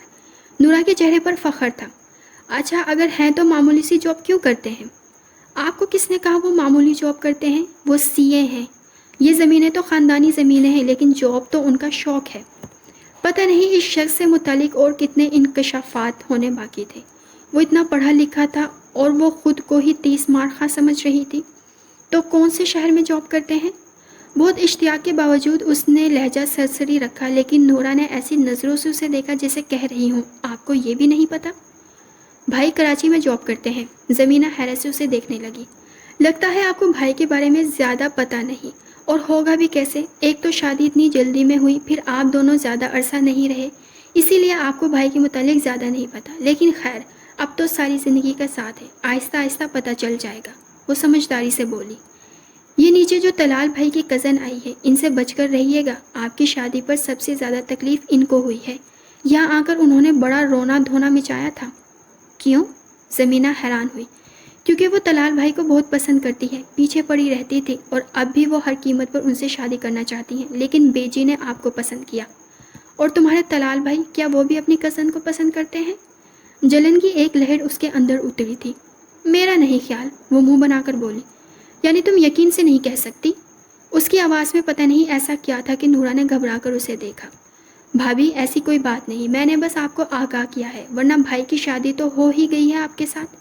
نورا کے چہرے پر فخر تھا۔ اچھا، اگر ہیں تو معمولی سی جاب کیوں کرتے ہیں؟ آپ کو کس نے کہا وہ معمولی جاب کرتے ہیں؟ وہ سی اے ہیں۔ یہ زمینیں تو خاندانی زمینیں ہیں، لیکن جاب تو ان کا شوق ہے۔ پتہ نہیں اس شخص سے متعلق اور کتنے انکشافات ہونے باقی تھے۔ وہ اتنا پڑھا لکھا تھا اور وہ خود کو ہی 30 مار خواہ سمجھ رہی تھی۔ تو کون سے شہر میں جاب کرتے ہیں؟ بہت اشتیاق کے باوجود اس نے لہجہ سرسری رکھا، لیکن نورا نے ایسی نظروں سے اسے دیکھا جیسے کہہ رہی ہوں آپ کو یہ بھی نہیں پتا؟ بھائی کراچی میں جاب کرتے ہیں۔ زمینہ حیرت سے اسے دیکھنے لگی۔ لگتا ہے آپ کو بھائی کے بارے میں زیادہ پتہ نہیں، اور ہوگا بھی کیسے؟ ایک تو شادی اتنی جلدی میں ہوئی، پھر آپ دونوں زیادہ عرصہ نہیں رہے، اسی لیے آپ کو بھائی کے متعلق زیادہ نہیں پتا۔ لیکن خیر، اب تو ساری زندگی کا ساتھ ہے، آہستہ آہستہ پتہ چل جائے گا، وہ سمجھداری سے بولی۔ یہ نیچے جو طلال بھائی کی کزن آئی ہے، ان سے بچ کر رہیے گا۔ آپ کی شادی پر سب سے زیادہ تکلیف ان کو ہوئی ہے۔ یہاں آ کر انہوں نے بڑا رونا دھونا مچایا تھا۔ کیوں؟ زمینہ حیران ہوئی۔ کیونکہ وہ طلال بھائی کو بہت پسند کرتی ہے، پیچھے پڑی رہتی تھی، اور اب بھی وہ ہر قیمت پر ان سے شادی کرنا چاہتی ہیں، لیکن بیجی نے آپ کو پسند کیا۔ اور تمہارے طلال بھائی، کیا وہ بھی اپنی کزن کو پسند کرتے ہیں؟ جلن کی ایک لہر اس کے اندر اتری تھی۔ میرا نہیں خیال، وہ منہ بنا کر بولی۔ یعنی تم یقین سے نہیں کہہ سکتی؟ اس کی آواز میں پتہ نہیں ایسا کیا تھا کہ نورا نے گھبرا کر اسے دیکھا۔ بھابھی ایسی کوئی بات نہیں، میں نے بس آپ کو آگاہ کیا ہے، ورنہ بھائی کی شادی تو ہو ہی گئی ہے آپ کے ساتھ۔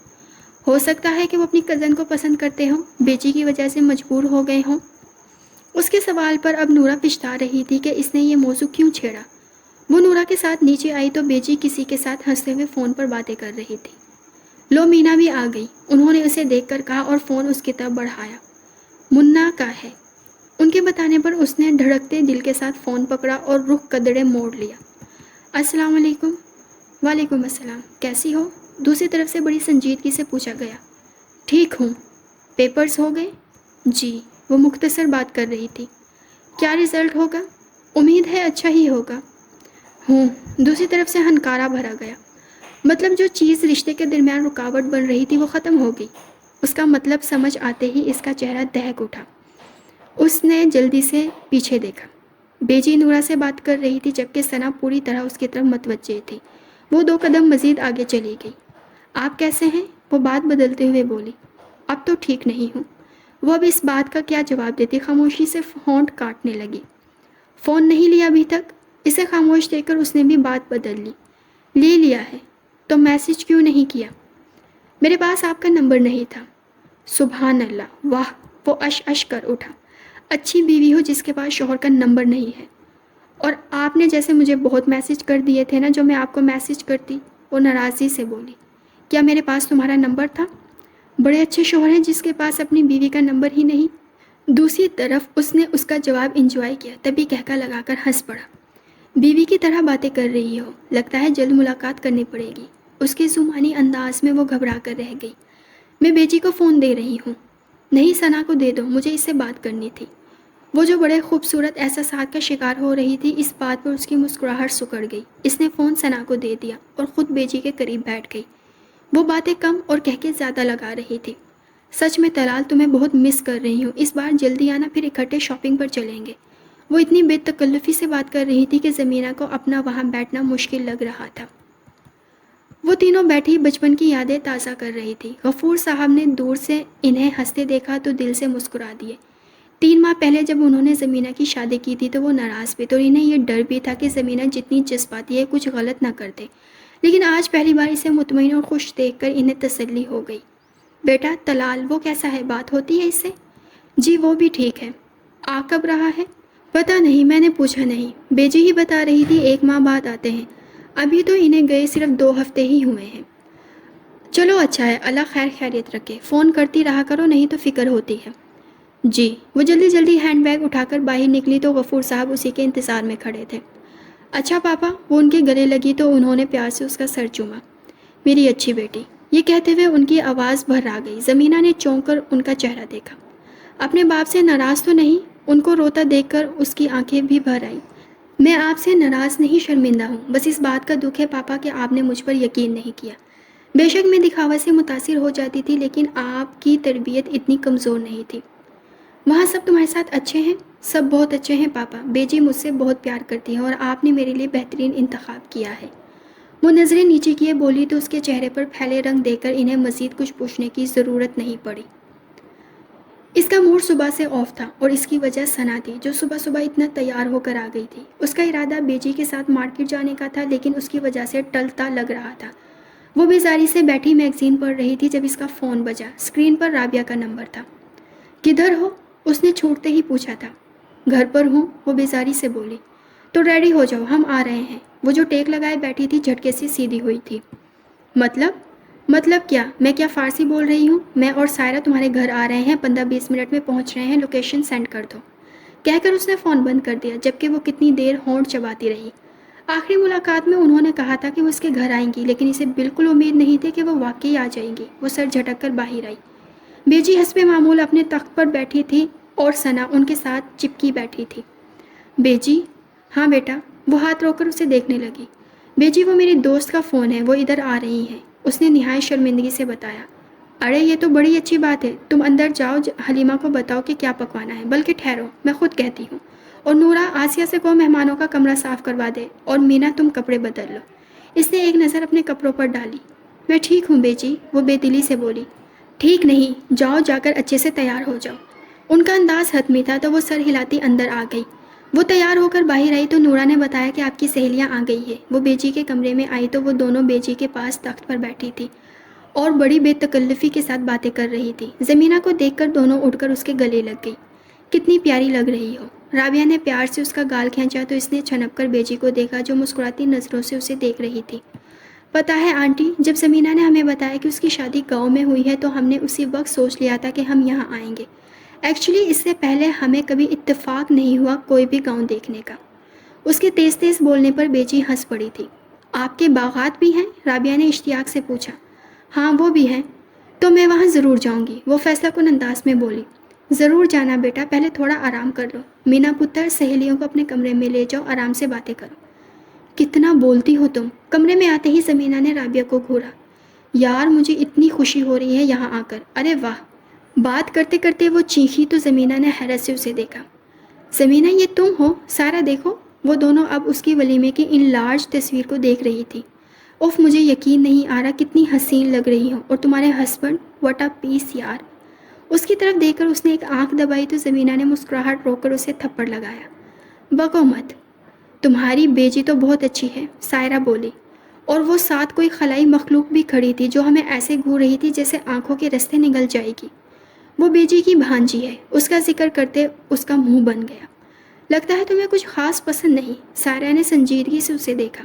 ہو سکتا ہے کہ وہ اپنی کزن کو پسند کرتے ہوں، بیٹی کی وجہ سے مجبور ہو گئے ہوں۔ اس کے سوال پر اب نورا پچھتا رہی تھی کہ اس نے یہ موضوع کیوں چھیڑا۔ وہ نورا کے ساتھ نیچے آئی تو بیجی کسی کے ساتھ ہنستے ہوئے فون پر باتیں کر رہی تھی۔ لو مینا بھی آ گئی، انہوں نے اسے دیکھ کر کہا اور فون اس کی طرف بڑھایا۔ منا کا ہے۔ ان کے بتانے پر اس نے دھڑکتے دل کے ساتھ فون پکڑا اور رخ قدرے موڑ لیا۔ السلام علیکم۔ وعلیکم السلام، کیسی ہو؟ دوسری طرف سے بڑی سنجیدگی سے پوچھا گیا۔ ٹھیک ہوں۔ پیپرز ہو گئے؟ جی، وہ مختصر بات کر رہی تھی۔ کیا رزلٹ ہوگا؟ امید ہے اچھا ہی ہوگا۔ دوسری طرف سے ہنکارا بھرا گیا۔ مطلب جو چیز رشتے کے درمیان رکاوٹ بن رہی تھی وہ ختم ہو گئی۔ اس کا مطلب سمجھ آتے ہی اس کا چہرہ دہک اٹھا۔ اس نے جلدی سے پیچھے دیکھا۔ بیجی نورا سے بات کر رہی تھی، جبکہ ثنا پوری طرح اس کی طرف متوجہ تھی۔ وہ 2 قدم مزید آگے چلی گئی۔ آپ کیسے ہیں؟ وہ بات بدلتے ہوئے بولی۔ اب تو ٹھیک نہیں ہوں۔ وہ اب اس بات کا کیا جواب دیتی، خاموشی سے ہونٹ کاٹنے لگی۔ فون نہیں لیا ابھی تک؟ اسے خاموش دیکھ کر اس نے بھی بات بدل لی۔ لے لیا ہے۔ تو میسج کیوں نہیں کیا؟ میرے پاس آپ کا نمبر نہیں تھا۔ سبحان اللہ، واہ، وہ اش کر اٹھا۔ اچھی بیوی ہو جس کے پاس شوہر کا نمبر نہیں ہے۔ اور آپ نے جیسے مجھے بہت میسج کر دیے تھے نا جو میں آپ کو میسج کرتی۔ وہ ناراضی سے بولی۔ کیا میرے پاس تمہارا نمبر تھا؟ بڑے اچھے شوہر ہیں جس کے پاس اپنی بیوی کا نمبر ہی نہیں۔ دوسری طرف اس نے اس کا جواب انجوائے کیا، تبھی کہکا لگا کر ہنس پڑا۔ بیوی کی طرح باتیں کر رہی ہو، لگتا ہے جلد ملاقات کرنی پڑے گی۔ اس کے زمانی انداز میں وہ گھبرا کر رہ گئی۔ میں بیجی کو فون دے رہی ہوں۔ نہیں، ثنا کو دے دو، مجھے اس سے بات کرنی تھی۔ وہ جو بڑے خوبصورت احساسات کا شکار ہو رہی تھی، اس بات پر اس کی مسکراہٹ سکڑ گئی۔ اس نے فون ثنا کو دے دیا اور خود بیجی کے قریب بیٹھ گئی۔ وہ باتیں کم اور کہہ کے زیادہ لگا رہی تھی۔ سچ میں طلال، تمہیں بہت مس کر رہی ہوں، اس بار جلدی آنا، پھر اکٹھے شاپنگ پر چلیں گے۔ وہ اتنی بے تکلفی سے بات کر رہی تھی کہ زمینہ کو اپنا وہاں بیٹھنا مشکل لگ رہا تھا۔ وہ تینوں بیٹھی بچپن کی یادیں تازہ کر رہی تھی۔ غفور صاحب نے دور سے انہیں ہنستے دیکھا تو دل سے مسکرا دیے۔ 3 ماہ پہلے جب انہوں نے زمینہ کی شادی کی تھی تو وہ ناراض بھی تھے، اور انہیں یہ ڈر بھی تھا کہ زمینہ جتنی جذباتی ہے کچھ غلط نہ کر دے۔ لیکن آج پہلی بار اسے مطمئن اور خوش دیکھ کر انہیں تسلی ہو گئی۔ بیٹا طلال، وہ کیسا ہے؟ بات ہوتی ہے اس سے؟ جی وہ بھی ٹھیک ہے۔ آ کب رہا ہے؟ پتہ نہیں، میں نے پوچھا نہیں، بیجی ہی بتا رہی تھی 1 ماہ بعد آتے ہیں۔ ابھی تو انہیں گئے صرف 2 ہفتے ہی ہوئے ہیں۔ چلو اچھا ہے، اللہ خیر خیریت رکھے، فون کرتی رہا کرو نہیں تو فکر ہوتی ہے۔ جی۔ وہ جلدی جلدی ہینڈ بیگ اٹھا کر باہر نکلی تو غفور صاحب اسی کے انتظار میں کھڑے تھے۔ اچھا پاپا، وہ ان کے گلے لگی تو انہوں نے پیار سے اس کا سر چوما۔ میری اچھی بیٹی، یہ کہتے ہوئے ان کی آواز بھر آ گئی۔ زمینہ نے چونک کر ان کا چہرہ دیکھا۔ اپنے باپ سے ناراض تو نہیں؟ ان کو روتا دیکھ کر اس کی آنکھیں بھی بھر آئیں۔ میں آپ سے ناراض نہیں، شرمندہ ہوں، بس اس بات کا دکھ ہے پاپا کہ آپ نے مجھ پر یقین نہیں کیا۔ بے شک میں دکھاوا سے متاثر ہو جاتی تھی، لیکن آپ کی تربیت اتنی کمزور نہیں تھی۔ وہاں سب تمہارے ساتھ اچھے ہیں؟ سب بہت اچھے ہیں پاپا، بیجی مجھ سے بہت پیار کرتی ہے اور آپ نے میرے لیے بہترین انتخاب کیا ہے۔ وہ نظریں نیچے کیے بولی تو اس کے چہرے پر پھیلے رنگ دیکھ کر انہیں مزید کچھ پوچھنے کی ضرورت نہیں پڑی۔ اس کا موڈ صبح سے آف تھا اور اس کی وجہ ثنا تھی جو صبح صبح اتنا تیار ہو کر آ گئی تھی۔ اس کا ارادہ بیجی کے ساتھ مارکیٹ جانے کا تھا لیکن اس کی وجہ سے ٹلتا لگ رہا تھا۔ وہ بیزاری سے بیٹھی میگزین پڑھ رہی تھی جب اس کا فون بجا۔ اسکرین پر رابعہ کا نمبر تھا۔ کدھر ہو؟ اس نے چھوٹتے ہی پوچھا تھا۔ گھر پر ہوں، وہ بیزاری سے بولی۔ تو ریڈی ہو جاؤ، ہم آ رہے ہیں۔ وہ جو ٹیک لگائے بیٹھی تھی جھٹکے سے سیدھی ہوئی تھی۔ مطلب کیا؟ میں کیا فارسی بول رہی ہوں؟ میں اور سائرہ تمہارے گھر آ رہے ہیں، 15-20 منٹ میں پہنچ رہے ہیں، لوکیشن سینڈ کر دو۔ کہہ کر اس نے فون بند کر دیا جبکہ وہ کتنی دیر ہونٹ چباتی رہی۔ آخری ملاقات میں انہوں نے کہا تھا کہ وہ اس کے گھر آئیں گی لیکن اسے بالکل امید نہیں تھی کہ وہ واقعی آ جائیں گی۔ وہ سر جھٹک کر باہر آئی۔ بیجی حسب معمول اپنے تخت پر بیٹھی تھی اور ثنا ان کے ساتھ چپکی بیٹھی تھی۔ بیجی؟ ہاں بیٹا۔ وہ ہاتھ روک کر اسے دیکھنے لگی۔ بیجی وہ میری دوست کا فون ہے، وہ ادھر آ رہی ہیں، اس نے نہایت شرمندگی سے بتایا۔ ارے یہ تو بڑی اچھی بات ہے، تم اندر جاؤ، حلیمہ کو بتاؤ کہ کیا پکوانا ہے، بلکہ ٹھہرو میں خود کہتی ہوں۔ اور نورا، آسیہ سے کہو مہمانوں کا کمرہ صاف کروا دے، اور مینا تم کپڑے بدل لو۔ اس نے ایک نظر اپنے کپڑوں پر ڈالی۔ میں ٹھیک ہوں بیجی، وہ بے دلی سے بولی۔ ٹھیک نہیں، جاؤ، جا کر اچھے سے تیار ہو جاؤ۔ ان کا انداز حتمی تھا تو وہ سر ہلاتی اندر آ گئی۔ وہ تیار ہو کر باہر آئی تو نورا نے بتایا کہ آپ کی سہیلیاں آ گئی ہے۔ وہ بیجی کے کمرے میں آئی تو وہ دونوں بیجی کے پاس تخت پر بیٹھی تھی اور بڑی بے تکلفی کے ساتھ باتیں کر رہی تھی۔ زمینہ کو دیکھ کر دونوں اٹھ کر اس کے گلے لگ گئی۔ کتنی پیاری لگ رہی ہو۔ رابعہ نے پیار سے اس کا گال کھینچا تو اس نے چھنپ کر بیجی کو دیکھا جو مسکراتی نظروں سے اسے دیکھ رہی تھی۔ پتہ ہے آنٹی، جب زمینہ نے ہمیں بتایا کہ اس کی شادی گاؤں میں ہوئی ہے تو ہم نے اسی وقت سوچ لیا تھا کہ ہم یہاں آئیں گے۔ ایکچولی اس سے پہلے ہمیں کبھی اتفاق نہیں ہوا کوئی بھی گاؤں دیکھنے کا۔ اس کے تیز تیز بولنے پر بیجی ہنس پڑی تھی۔ آپ کے باغات بھی ہیں؟ رابعہ نے اشتیاق سے پوچھا۔ ہاں وہ بھی ہیں، تو میں وہاں ضرور جاؤں گی، وہ فیصلہ کن انداز میں بولی۔ ضرور جانا بیٹا، پہلے تھوڑا آرام کر لو۔ مینا پتر، سہیلیوں کو اپنے کمرے میں لے جاؤ، آرام سے باتیں کرو۔ کتنا بولتی ہو تم۔ کمرے میں آتے ہی زمینہ نے رابعہ کو گھورا۔ یار مجھے اتنی خوشی ہو رہی ہے یہاں آ کر، ارے واہ۔ بات کرتے کرتے وہ چیخی تو زمینہ نے حیرت سے اسے دیکھا۔ زمینہ یہ تم ہو؟ سارا دیکھو۔ وہ دونوں اب اس کی ولیمے کی ان لارج تصویر کو دیکھ رہی تھی۔ اوف، مجھے یقین نہیں آ رہا کتنی حسین لگ رہی ہو، اور تمہارے ہسبینڈ، واٹ اے پیس یار۔ اس کی طرف دیکھ کر اس نے ایک آنکھ دبائی تو زمینہ نے مسکراہٹ روک کر اسے تھپڑ لگایا۔ بکو مت، تمہاری بیجی تو بہت اچھی ہے، سائرہ بولی، اور وہ ساتھ کوئی خلائی مخلوق بھی کھڑی تھی جو ہمیں ایسے گھور رہی تھی جیسے آنکھوں کے رستے نگل جائے گی۔ وہ بیجی کی بھانجی ہے، اس کا ذکر کرتے اس کا منہ بن گیا۔ لگتا ہے تمہیں کچھ خاص پسند نہیں، سائرہ نے سنجیدگی سے اسے دیکھا۔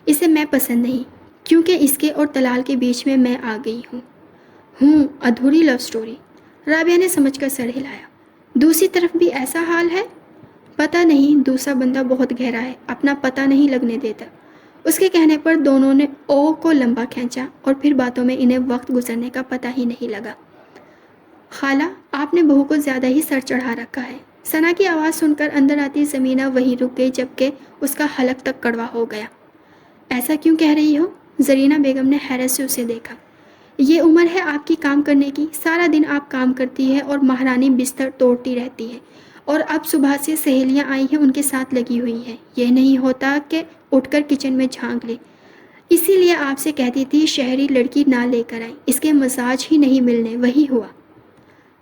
اسے میں پسند نہیں، کیونکہ اس کے اور طلال کے بیچ میں آ گئی ہوں۔ ادھوری لو سٹوری۔ رابعہ نے سمجھ کر سر ہلایا۔ دوسری طرف بھی ایسا حال ہے؟ پتہ نہیں، دوسرا بندہ بہت گہرا ہے، اپنا پتہ نہیں لگنے دیتا۔ اس کے کہنے پر دونوں نے او کو لمبا کھینچا اور پھر باتوں میں انہیں وقت گزرنے کا پتہ ہی نہیں لگا۔ خالہ، آپ نے بہو کو زیادہ ہی سر چڑھا رکھا ہے۔ ثنا کی آواز سن کر اندر آتی زمینہ وہیں رک گئی جبکہ اس کا حلق تک کڑوا ہو گیا۔ ایسا کیوں کہہ رہی ہو؟ زرینہ بیگم نے حیرت سے اسے دیکھا۔ یہ عمر ہے آپ کی کام کرنے کی، سارا دن آپ کام کرتی ہے اور مہارانی بستر توڑتی رہتی ہے، اور اب صبح سے سہیلیاں آئی ہیں ان کے ساتھ لگی ہوئی ہیں۔ یہ نہیں ہوتا کہ اٹھ کر کچن میں جھانک لے۔ اسی لیے آپ سے کہتی تھی شہری لڑکی نہ لے کر آئیں، اس کے مزاج ہی نہیں ملنے، وہی ہوا۔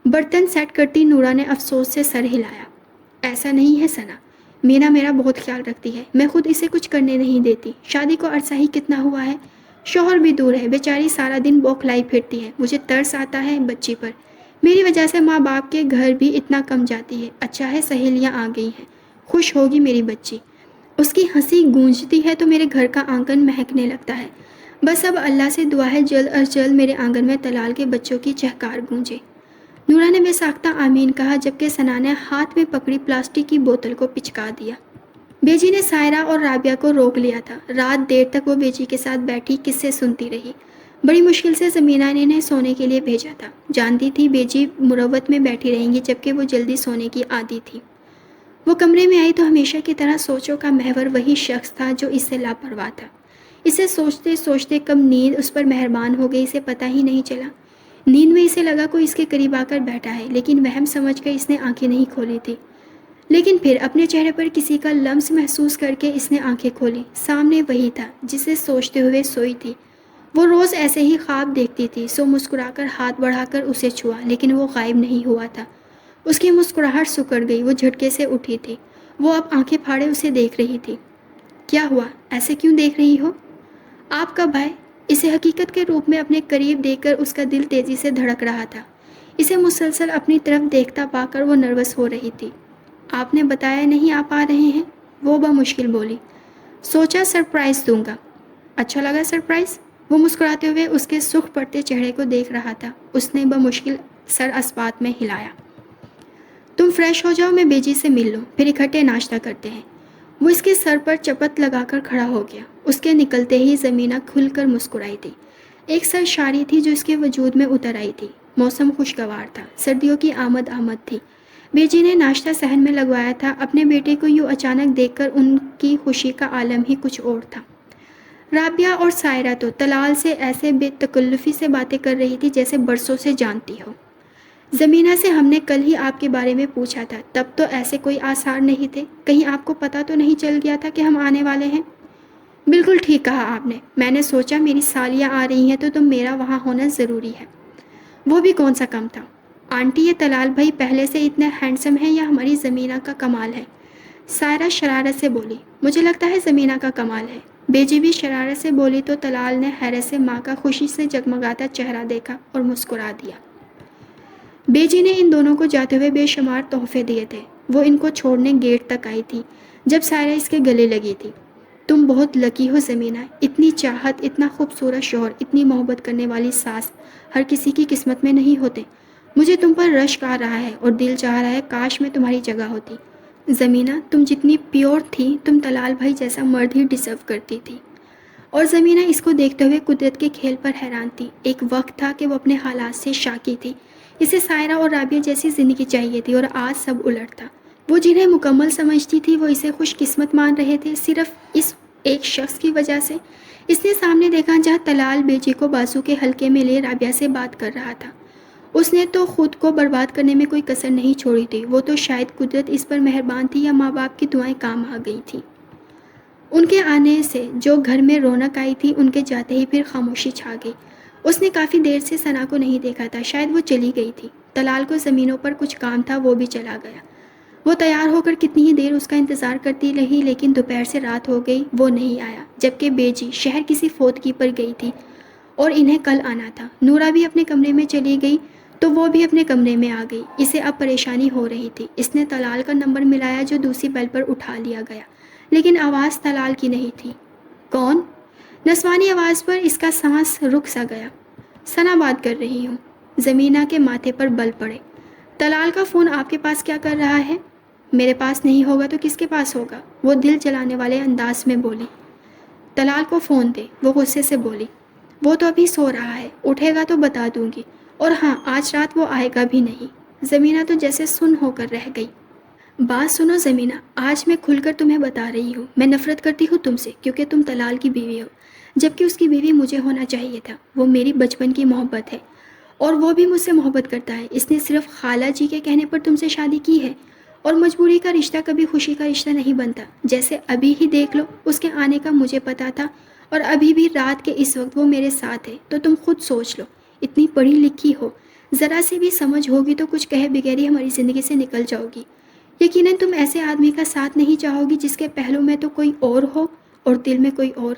برتن سیٹ کرتی نورا نے افسوس سے سر ہلایا۔ ایسا نہیں ہے ثنا، مینا میرا بہت خیال رکھتی ہے، میں خود اسے کچھ کرنے نہیں دیتی۔ شادی کو عرصہ ہی کتنا ہوا ہے، شوہر بھی دور ہے، بیچاری سارا دن بوکھلائی پھرتی ہے، مجھے ترس آتا ہے بچی پر۔ میری وجہ سے ماں باپ کے گھر بھی اتنا کم جاتی ہے۔ اچھا ہے سہیلیاں آ گئی ہیں، خوش ہوگی میری بچی۔ اس کی ہنسی گونجتی ہے تو میرے گھر کا آنگن مہکنے لگتا ہے۔ بس اب اللہ سے دعا ہے جلد از جلد میرے آنگن میں طلال کے بچوں کی چہکار گونجے۔ نورا نے بے ساختہ آمین کہا جبکہ ثنا نے ہاتھ میں پکڑی پلاسٹک کی بوتل کو پچکا دیا۔ بیجی نے سائرہ اور رابعہ کو روک لیا تھا۔ رات دیر تک وہ بیجی کے ساتھ بیٹھی قصے سنتی رہی۔ بڑی مشکل سے زمینہ نے انہیں سونے کے لیے بھیجا تھا۔ جانتی تھی بیجی مروت میں بیٹھی رہیں گی جبکہ وہ جلدی سونے کی عادی تھی۔ وہ کمرے میں آئی تو ہمیشہ کی طرح سوچوں کا محور وہی شخص تھا جو اس سے لاپرواہ تھا۔ اسے سوچتے سوچتے کب نیند اس پر مہربان ہو گئی اسے پتہ ہی نہیں چلا۔ نیند میں اسے لگا کوئی اس کے قریب آ کر بیٹھا ہے، لیکن وہم سمجھ کر اس نے آنکھیں نہیں کھولی تھی۔ لیکن پھر اپنے چہرے پر کسی کا لمس محسوس کر کے اس نے آنکھیں کھولی۔ سامنے وہی تھا جسے سوچتے ہوئے سوئی تھی۔ وہ روز ایسے ہی خواب دیکھتی تھی، سو مسکرا کر ہاتھ بڑھا کر اسے چھوا، لیکن وہ غائب نہیں ہوا تھا۔ اس کی مسکراہٹ سکڑ گئی، وہ جھٹکے سے اٹھی تھی۔ وہ اب آنکھیں پھاڑے اسے دیکھ رہی تھی۔ کیا ہوا؟ ایسے کیوں دیکھ رہی ہو؟ آپ کا بھائی؟ اسے حقیقت کے روپ میں اپنے قریب دیکھ کر اس کا دل تیزی سے دھڑک رہا تھا۔ اسے مسلسل اپنی طرف دیکھتا پا کر وہ نروس ہو رہی تھی۔ آپ نے بتایا نہیں آپ آ رہے ہیں؟ وہ بمشکل بولی۔ سوچا سرپرائز دوں گا۔ اچھا لگا سرپرائز؟ وہ مسکراتے ہوئے اس کے سرخ پڑتے چہرے کو دیکھ رہا تھا۔ اس نے بمشکل سر اسبات میں ہلایا۔ تم فریش ہو جاؤ، میں بیجی سے مل لوں، پھر اکٹھے ناشتہ کرتے ہیں۔ وہ اس کے سر پر چپت لگا کر کھڑا ہو گیا۔ اس کے نکلتے ہی زمینہ کھل کر مسکرائی تھی۔ ایک سرشاری تھی جو اس کے وجود میں اتر آئی تھی۔ موسم خوشگوار تھا، سردیوں کی آمد تھی۔ بیجی نے ناشتہ صحن میں لگوایا تھا۔ اپنے بیٹے کو یوں اچانک دیکھ کر ان کی خوشی کا عالم ہی کچھ اور تھا۔ رابعہ اور سائرہ تو طلال سے ایسے بے تکلفی سے باتیں کر رہی تھی جیسے برسوں سے جانتی ہو۔ زمینہ سے ہم نے کل ہی آپ کے بارے میں پوچھا تھا، تب تو ایسے کوئی آثار نہیں تھے، کہیں آپ کو پتہ تو نہیں چل گیا تھا کہ ہم آنے والے ہیں؟ بالکل ٹھیک کہا آپ نے، میں نے سوچا میری سالیاں آ رہی ہیں تو میرا وہاں ہونا ضروری ہے۔ وہ بھی کون سا کم تھا؟ آنٹی یہ طلال بھائی پہلے سے اتنے ہینڈسم ہیں یا ہماری زمینہ کا کمال ہے؟ سائرہ شرارت سے بولی۔ مجھے لگتا ہے زمینہ کا کمال ہے۔ بیجی بھی شرارت سے بولی تو طلال نے حیرت سے ماں کا خوشی سے جگمگاتا چہرہ دیکھا اور مسکرا دیا۔ بیجی نے ان دونوں کو جاتے ہوئے بے شمار تحفے دیے تھے۔ وہ ان کو چھوڑنے گیٹ تک آئی تھی جب سائرہ اس کے گلے لگی تھی۔ تم بہت لکی ہو زمینہ، اتنی چاہت، اتنا خوبصورت شوہر، اتنی محبت کرنے والی ساس ہر کسی کی قسمت میں نہیں ہوتے۔ مجھے تم پر رشک آ رہا ہے اور دل چاہ رہا ہے کاش میں تمہاری جگہ ہوتی۔ زمینہ تم جتنی پیور تھی، تم طلال بھائی جیسا مرد ہی ڈیزرو کرتی تھی۔ اور زمینہ اس کو دیکھتے ہوئے قدرت کے کھیل پر حیران تھی۔ ایک وقت تھا کہ وہ اپنے حالات سے شاکی تھی۔ اسے سائرہ اور رابعہ جیسی زندگی چاہیے تھی اور آج سب الٹ تھا۔ وہ جنہیں مکمل سمجھتی تھی وہ اسے خوش قسمت مان رہے تھے صرف اس ایک شخص کی وجہ سے۔ اس نے سامنے دیکھا جہاں طلال بیجی کو بازو کے حلقے میں لے رابعہ سے بات کر رہا تھا۔ اس نے تو خود کو برباد کرنے میں کوئی کسر نہیں چھوڑی تھی۔ وہ تو شاید قدرت اس پر مہربان تھی یا ماں باپ کی دعائیں کام آ گئی تھیں۔ ان کے آنے سے جو گھر میں رونق آئی تھی، ان کے جاتے ہی پھر خاموشی چھا گئی۔ اس نے کافی دیر سے ثنا کو نہیں دیکھا تھا، شاید وہ چلی گئی تھی۔ طلال کو زمینوں پر کچھ کام تھا، وہ بھی چلا گیا۔ وہ تیار ہو کر کتنی ہی دیر اس کا انتظار کرتی رہی، لیکن دوپہر سے رات ہو گئی، وہ نہیں آیا۔ جبکہ بیجی شہر کسی فوتگی پر گئی تھی اور انہیں کل آنا تھا۔ نورا بھی اپنے کمرے میں چلی گئی تو وہ بھی اپنے کمرے میں آ گئی۔ اسے اب پریشانی ہو رہی تھی۔ اس نے طلال کا نمبر ملایا جو دوسری بیل پر اٹھا لیا گیا، لیکن آواز طلال کی نہیں تھی۔ کون؟ نسوانی آواز پر اس کا سانس رک سا گیا۔ ثنا بات کر رہی ہوں۔ زمینہ کے ماتھے پر بل پڑے۔ طلال کا فون آپ کے پاس کیا کر رہا ہے؟ میرے پاس نہیں ہوگا تو کس کے پاس ہوگا؟ وہ دل جلانے والے انداز میں بولی۔ طلال کو فون دے، وہ غصے سے بولی۔ وہ تو ابھی سو رہا ہے، اٹھے گا تو بتا دوں گی، اور ہاں آج رات وہ آئے گا بھی نہیں۔ زمینہ تو جیسے سن ہو کر رہ گئی۔ بات سنو زمینہ، آج میں کھل کر تمہیں بتا رہی ہوں، میں نفرت کرتی ہوں تم سے کیونکہ تم طلال کی بیوی ہو، جبکہ اس کی بیوی مجھے ہونا چاہیے تھا۔ وہ میری بچپن کی محبت ہے اور وہ بھی مجھ سے محبت کرتا ہے۔ اس نے صرف خالہ جی کے کہنے پر تم سے شادی کی ہے، اور مجبوری کا رشتہ کبھی خوشی کا رشتہ نہیں بنتا۔ جیسے ابھی ہی دیکھ لو، اس کے آنے کا مجھے پتا تھا اور ابھی بھی رات کے اس وقت وہ میرے ساتھ ہے۔ تو تم خود سوچ لو، اتنی پڑھی لکھی ہو، ذرا سی بھی سمجھ ہوگی تو کچھ کہے بغیر ہی ہماری زندگی سے نکل جاؤ گی۔ یقیناً تم ایسے آدمی کا ساتھ نہیں چاہو گی جس کے پہلو میں تو کوئی اور ہو اور دل میں کوئی اور۔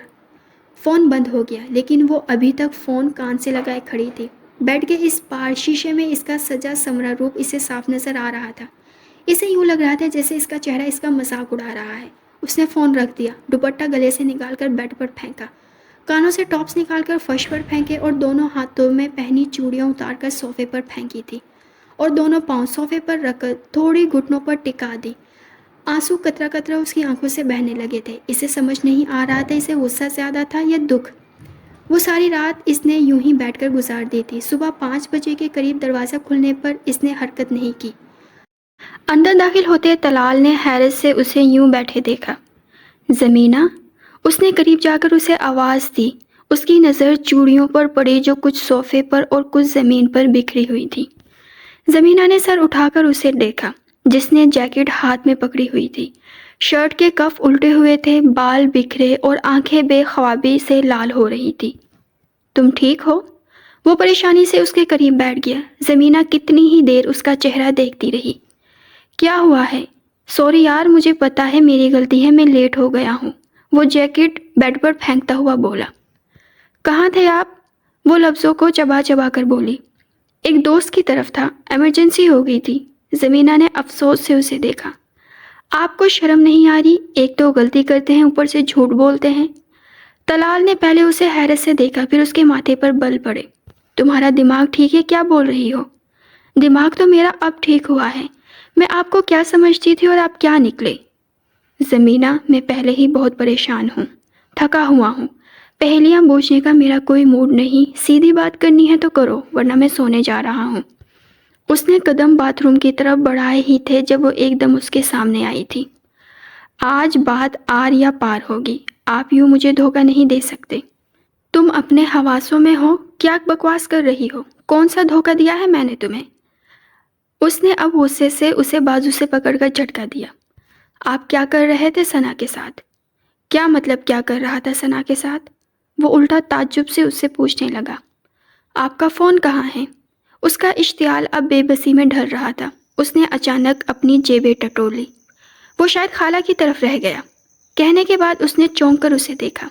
فون بند ہو گیا، لیکن وہ ابھی تک فون کان سے لگائے کھڑی تھی۔ بیڈ کے اس پار شیشے میں اس کا سجا سمرا روپ اسے صاف نظر آ رہا تھا۔ اسے یوں لگ رہا تھا جیسے اس کا چہرہ اس کا مذاق اڑا رہا ہے۔ اس نے فون رکھ دیا، دوپٹہ گلے سے نکال کر بیڈ پر پھینکا، کانوں سے ٹاپس نکال کر فرش پر پھینکے اور دونوں ہاتھوں میں پہنی چوڑیاں اتار کر صوفے پر پھینکی تھی اور دونوں پاؤں صوفے پر رکھ کر تھوڑی گھٹنوں پر ٹکا دی۔ آنسو قطرہ قطرہ اس کی آنکھوں سے بہنے لگے تھے۔ اسے سمجھ نہیں آ رہا تھا اسے غصہ زیادہ تھا یا دکھ۔ وہ ساری رات اس نے یوں ہی بیٹھ کر گزار دی تھی۔ صبح 5 بجے کے قریب دروازہ کھلنے پر اس نے حرکت نہیں کی۔ اندر داخل ہوتے طلال نے حیرت سے اسے یوں بیٹھے دیکھا۔ زمینہ؟ اس نے قریب جا کر اسے آواز دی۔ اس کی نظر چوڑیوں پر پڑی جو کچھ صوفے پر اور کچھ زمین پر بکھری ہوئی تھی۔ زمینہ نے سر اٹھا کر اسے دیکھا، جس نے جیکٹ ہاتھ میں پکڑی ہوئی تھی۔ شرٹ کے کف الٹے ہوئے تھے، بال بکھرے اور آنکھیں بے خوابی سے لال ہو رہی تھی۔ تم ٹھیک ہو؟ وہ پریشانی سے اس کے قریب بیٹھ گیا۔ زمینہ کتنی ہی دیر اس کا چہرہ دیکھتی رہی۔ کیا ہوا ہے؟ سوری یار، مجھے پتا ہے میری غلطی ہے، میں لیٹ ہو گیا ہوں، وہ جیکٹ بیڈ پر پھینکتا ہوا بولا۔ کہاں تھے آپ؟ وہ لفظوں کو چبا چبا کر بولی۔ ایک دوست کی طرف تھا، ایمرجنسی ہو گئی تھی۔ زمینہ نے افسوس سے اسے دیکھا۔ آپ کو شرم نہیں آ رہی؟ ایک تو غلطی کرتے ہیں، اوپر سے جھوٹ بولتے ہیں۔ طلال نے پہلے اسے حیرت سے دیکھا، پھر اس کے ماتھے پر بل پڑے۔ تمہارا دماغ ٹھیک ہے؟ کیا بول رہی ہو؟ دماغ تو میرا اب ٹھیک ہوا ہے۔ میں آپ کو کیا سمجھتی تھی اور آپ کیا نکلے؟ زمینہ، میں پہلے ہی بہت پریشان ہوں، تھکا ہوا ہوں۔ پہیلیاں بوجھنے کا میرا کوئی موڈ نہیں، سیدھی بات کرنی ہے تو کرو ورنہ میں سونے جا رہا ہوں۔ اس نے قدم باتھ روم کی طرف بڑھائے ہی تھے جب وہ ایک دم اس کے سامنے آئی تھی۔ آج بات آر یا پار ہوگی، آپ یوں مجھے دھوکہ نہیں دے سکتے۔ تم اپنے حواسوں میں ہو؟ کیا بکواس کر رہی ہو؟ کون سا دھوکہ دیا ہے میں نے تمہیں؟ اس نے اب غصے سے اسے بازو سے پکڑ کر جھٹکا دیا۔ آپ کیا کر رہے تھے ثنا کے ساتھ؟ کیا مطلب کیا کر رہا تھا ثنا کے ساتھ؟ وہ الٹا تعجب سے اس سے پوچھنے لگا۔ آپ کا فون کہاں ہے؟ اس کا اشتعال اب بے بسی میں ڈھل رہا تھا۔ اس نے اچانک اپنی جیبیں ٹٹولی۔ وہ شاید خالہ کی طرف رہ گیا۔ کہنے کے بعد اس نے چونک کر اسے دیکھا۔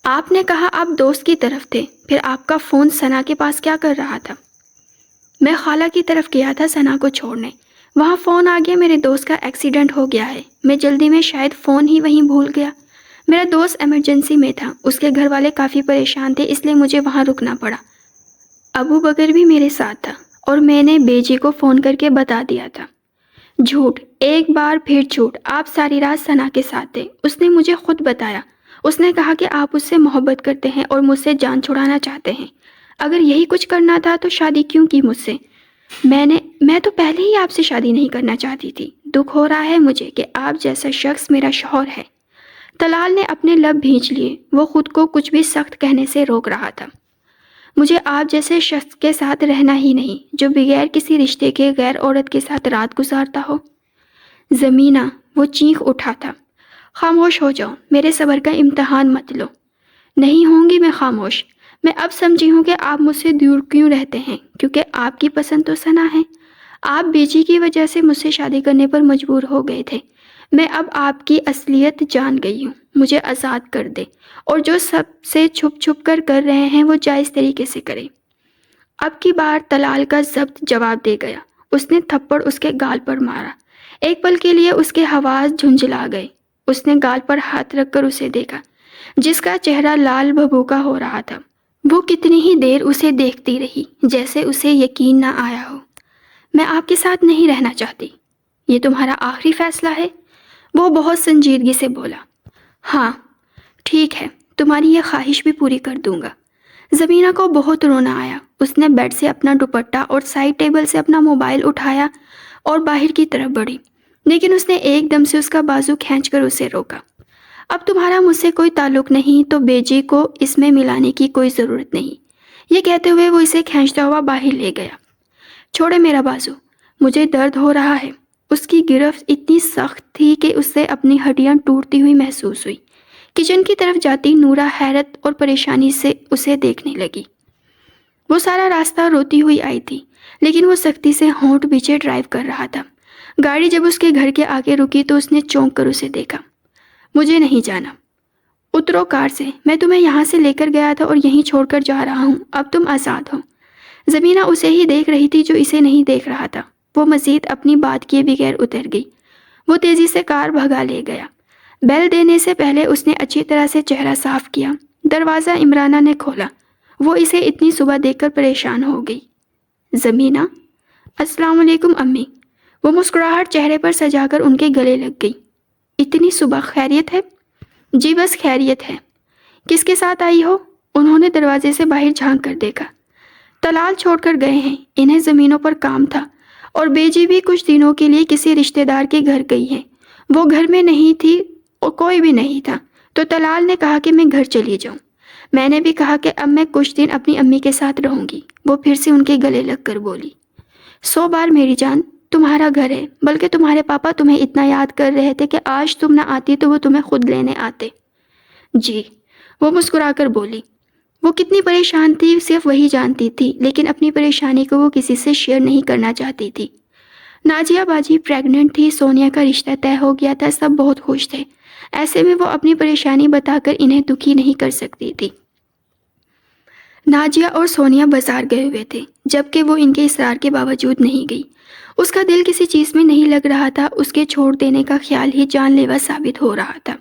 آپ نے کہا آپ دوست کی طرف تھے، پھر آپ کا فون ثنا کے پاس کیا کر رہا تھا؟ میں خالہ کی طرف گیا تھا ثنا کو چھوڑنے، وہاں فون آ گیا میرے دوست کا ایکسیڈنٹ ہو گیا ہے، میں جلدی میں شاید فون ہی وہیں بھول گیا۔ میرا دوست ایمرجنسی میں تھا، اس کے گھر والے کافی پریشان تھے، اس لیے مجھے وہاں رکنا پڑا۔ ابو بکر بھی میرے ساتھ تھا اور میں نے بیجی کو فون کر کے بتا دیا تھا۔ جھوٹ، ایک بار پھر جھوٹ، آپ ساری رات ثنا کے ساتھ تھے، اس نے مجھے خود بتایا۔ اس نے کہا کہ آپ اس سے محبت کرتے ہیں اور مجھ سے جان چھڑانا چاہتے ہیں۔ اگر یہی کچھ کرنا تھا تو شادی کیوں کی مجھ سے؟ میں تو پہلے ہی آپ سے شادی نہیں کرنا چاہتی تھی۔ دکھ ہو رہا ہے مجھے کہ آپ جیسا شخص میرا شوہر ہے۔ طلال نے اپنے لب بھینچ لیے، وہ خود کو کچھ بھی سخت کہنے سے روک رہا تھا۔ مجھے آپ جیسے شخص کے ساتھ رہنا ہی نہیں جو بغیر کسی رشتے کے غیر عورت کے ساتھ رات گزارتا ہو۔ زمینہ، وہ چینخ اٹھا تھا۔ خاموش ہو جاؤ، میرے صبر کا امتحان مت لو۔ نہیں ہوں گی میں خاموش۔ میں اب سمجھی ہوں کہ آپ مجھ سے دور کیوں رہتے ہیں، کیونکہ آپ کی پسند تو ثنا ہے۔ آپ بیجی کی وجہ سے مجھ سے شادی کرنے پر مجبور ہو گئے تھے۔ میں اب آپ کی اصلیت جان گئی ہوں، مجھے آزاد کر دے، اور جو سب سے چھپ چھپ کر رہے ہیں وہ جائز طریقے سے کریں۔ اب کی بار طلال کا ضبط جواب دے گیا۔ اس نے تھپڑ اس کے گال پر مارا۔ ایک پل کے لیے اس کے حواس جھنجھلا گئے۔ اس نے گال پر ہاتھ رکھ کر اسے دیکھا، جس کا چہرہ لال بھبوکا ہو رہا تھا۔ وہ کتنی ہی دیر اسے دیکھتی رہی، جیسے اسے یقین نہ آیا ہو۔ میں آپ کے ساتھ نہیں رہنا چاہتی۔ یہ تمہارا آخری فیصلہ ہے؟ وہ بہت سنجیدگی سے بولا۔ ہاں، ٹھیک ہے، تمہاری یہ خواہش بھی پوری کر دوں گا۔ زمینہ کو بہت رونا آیا۔ اس نے بیڈ سے اپنا دوپٹہ اور سائڈ ٹیبل سے اپنا موبائل اٹھایا اور باہر کی طرف بڑھی، لیکن اس نے ایک دم سے اس کا بازو کھینچ کر اسے روکا۔ اب تمہارا مجھ سے کوئی تعلق نہیں تو بیجی کو اس میں ملانے کی کوئی ضرورت نہیں۔ یہ کہتے ہوئے وہ اسے کھینچتا ہوا باہر لے گیا۔ چھوڑے میرا بازو، مجھے درد ہو رہا ہے۔ اس کی گرفت اتنی سخت تھی کہ اس سے اپنی ہڈیاں ٹوٹتی ہوئی محسوس ہوئی۔ کچن کی طرف جاتی نورا حیرت اور پریشانی سے اسے دیکھنے لگی۔ وہ سارا راستہ روتی ہوئی آئی تھی، لیکن وہ سختی سے ہونٹ بیچے ڈرائیو کر رہا تھا۔ گاڑی جب اس کے گھر کے آگے رکی تو اس نے چونک کر اسے دیکھا۔ مجھے نہیں جانا۔ اترو کار سے، میں تمہیں یہاں سے لے کر گیا تھا اور یہیں چھوڑ کر جا رہا ہوں، اب تم آزاد ہو۔ زمینہ اسے ہی دیکھ رہی تھی جو اسے نہیں دیکھ رہا تھا۔ وہ مزید اپنی بات کیے بغیر اتر گئی۔ وہ تیزی سے کار بھگا لے گیا۔ بیل دینے سے پہلے اس نے اچھی طرح سے چہرہ صاف کیا۔ دروازہ عمرانہ نے کھولا۔ وہ اسے اتنی صبح دیکھ کر پریشان ہو گئی۔ زمینہ، السلام علیکم امی۔ وہ مسکراہٹ چہرے پر سجا کر ان کے گلے لگ گئی۔ اتنی صبح، خیریت ہے؟ جی بس خیریت ہے۔ کس کے ساتھ آئی ہو؟ انہوں نے دروازے سے باہر جھانک کر دیکھا۔ طلال چھوڑ کر گئے ہیں، انہیں زمینوں پر کام تھا، اور بیجی بھی کچھ دنوں کے لیے کسی رشتہ دار کے گھر گئی ہے۔ وہ گھر میں نہیں تھی اور کوئی بھی نہیں تھا، تو طلال نے کہا کہ میں گھر چلی جاؤں۔ میں نے بھی کہا کہ اب میں کچھ دن اپنی امی کے ساتھ رہوں گی۔ وہ پھر سے ان کے گلے لگ کر بولی، 100 بار میری جان، تمہارا گھر ہے، بلکہ تمہارے پاپا تمہیں اتنا یاد کر رہے تھے کہ آج تم نہ آتی تو وہ تمہیں خود لینے آتے۔ جی، وہ مسکرا کر بولی۔ وہ کتنی پریشان تھی صرف وہی جانتی تھی، لیکن اپنی پریشانی کو وہ کسی سے شیئر نہیں کرنا چاہتی تھی۔ نازیہ باجی پریگننٹ تھی، سونیا کا رشتہ طے ہو گیا تھا، سب بہت خوش تھے۔ ایسے میں وہ اپنی پریشانی بتا کر انہیں دکھی نہیں کر سکتی تھی۔ نازیہ اور سونیا بازار گئے ہوئے تھے، جبکہ وہ ان کے اصرار کے باوجود نہیں گئی۔ اس کا دل کسی چیز میں نہیں لگ رہا تھا، اس کے چھوڑ دینے کا خیال ہی جان لیوا ثابت ہو رہا تھا۔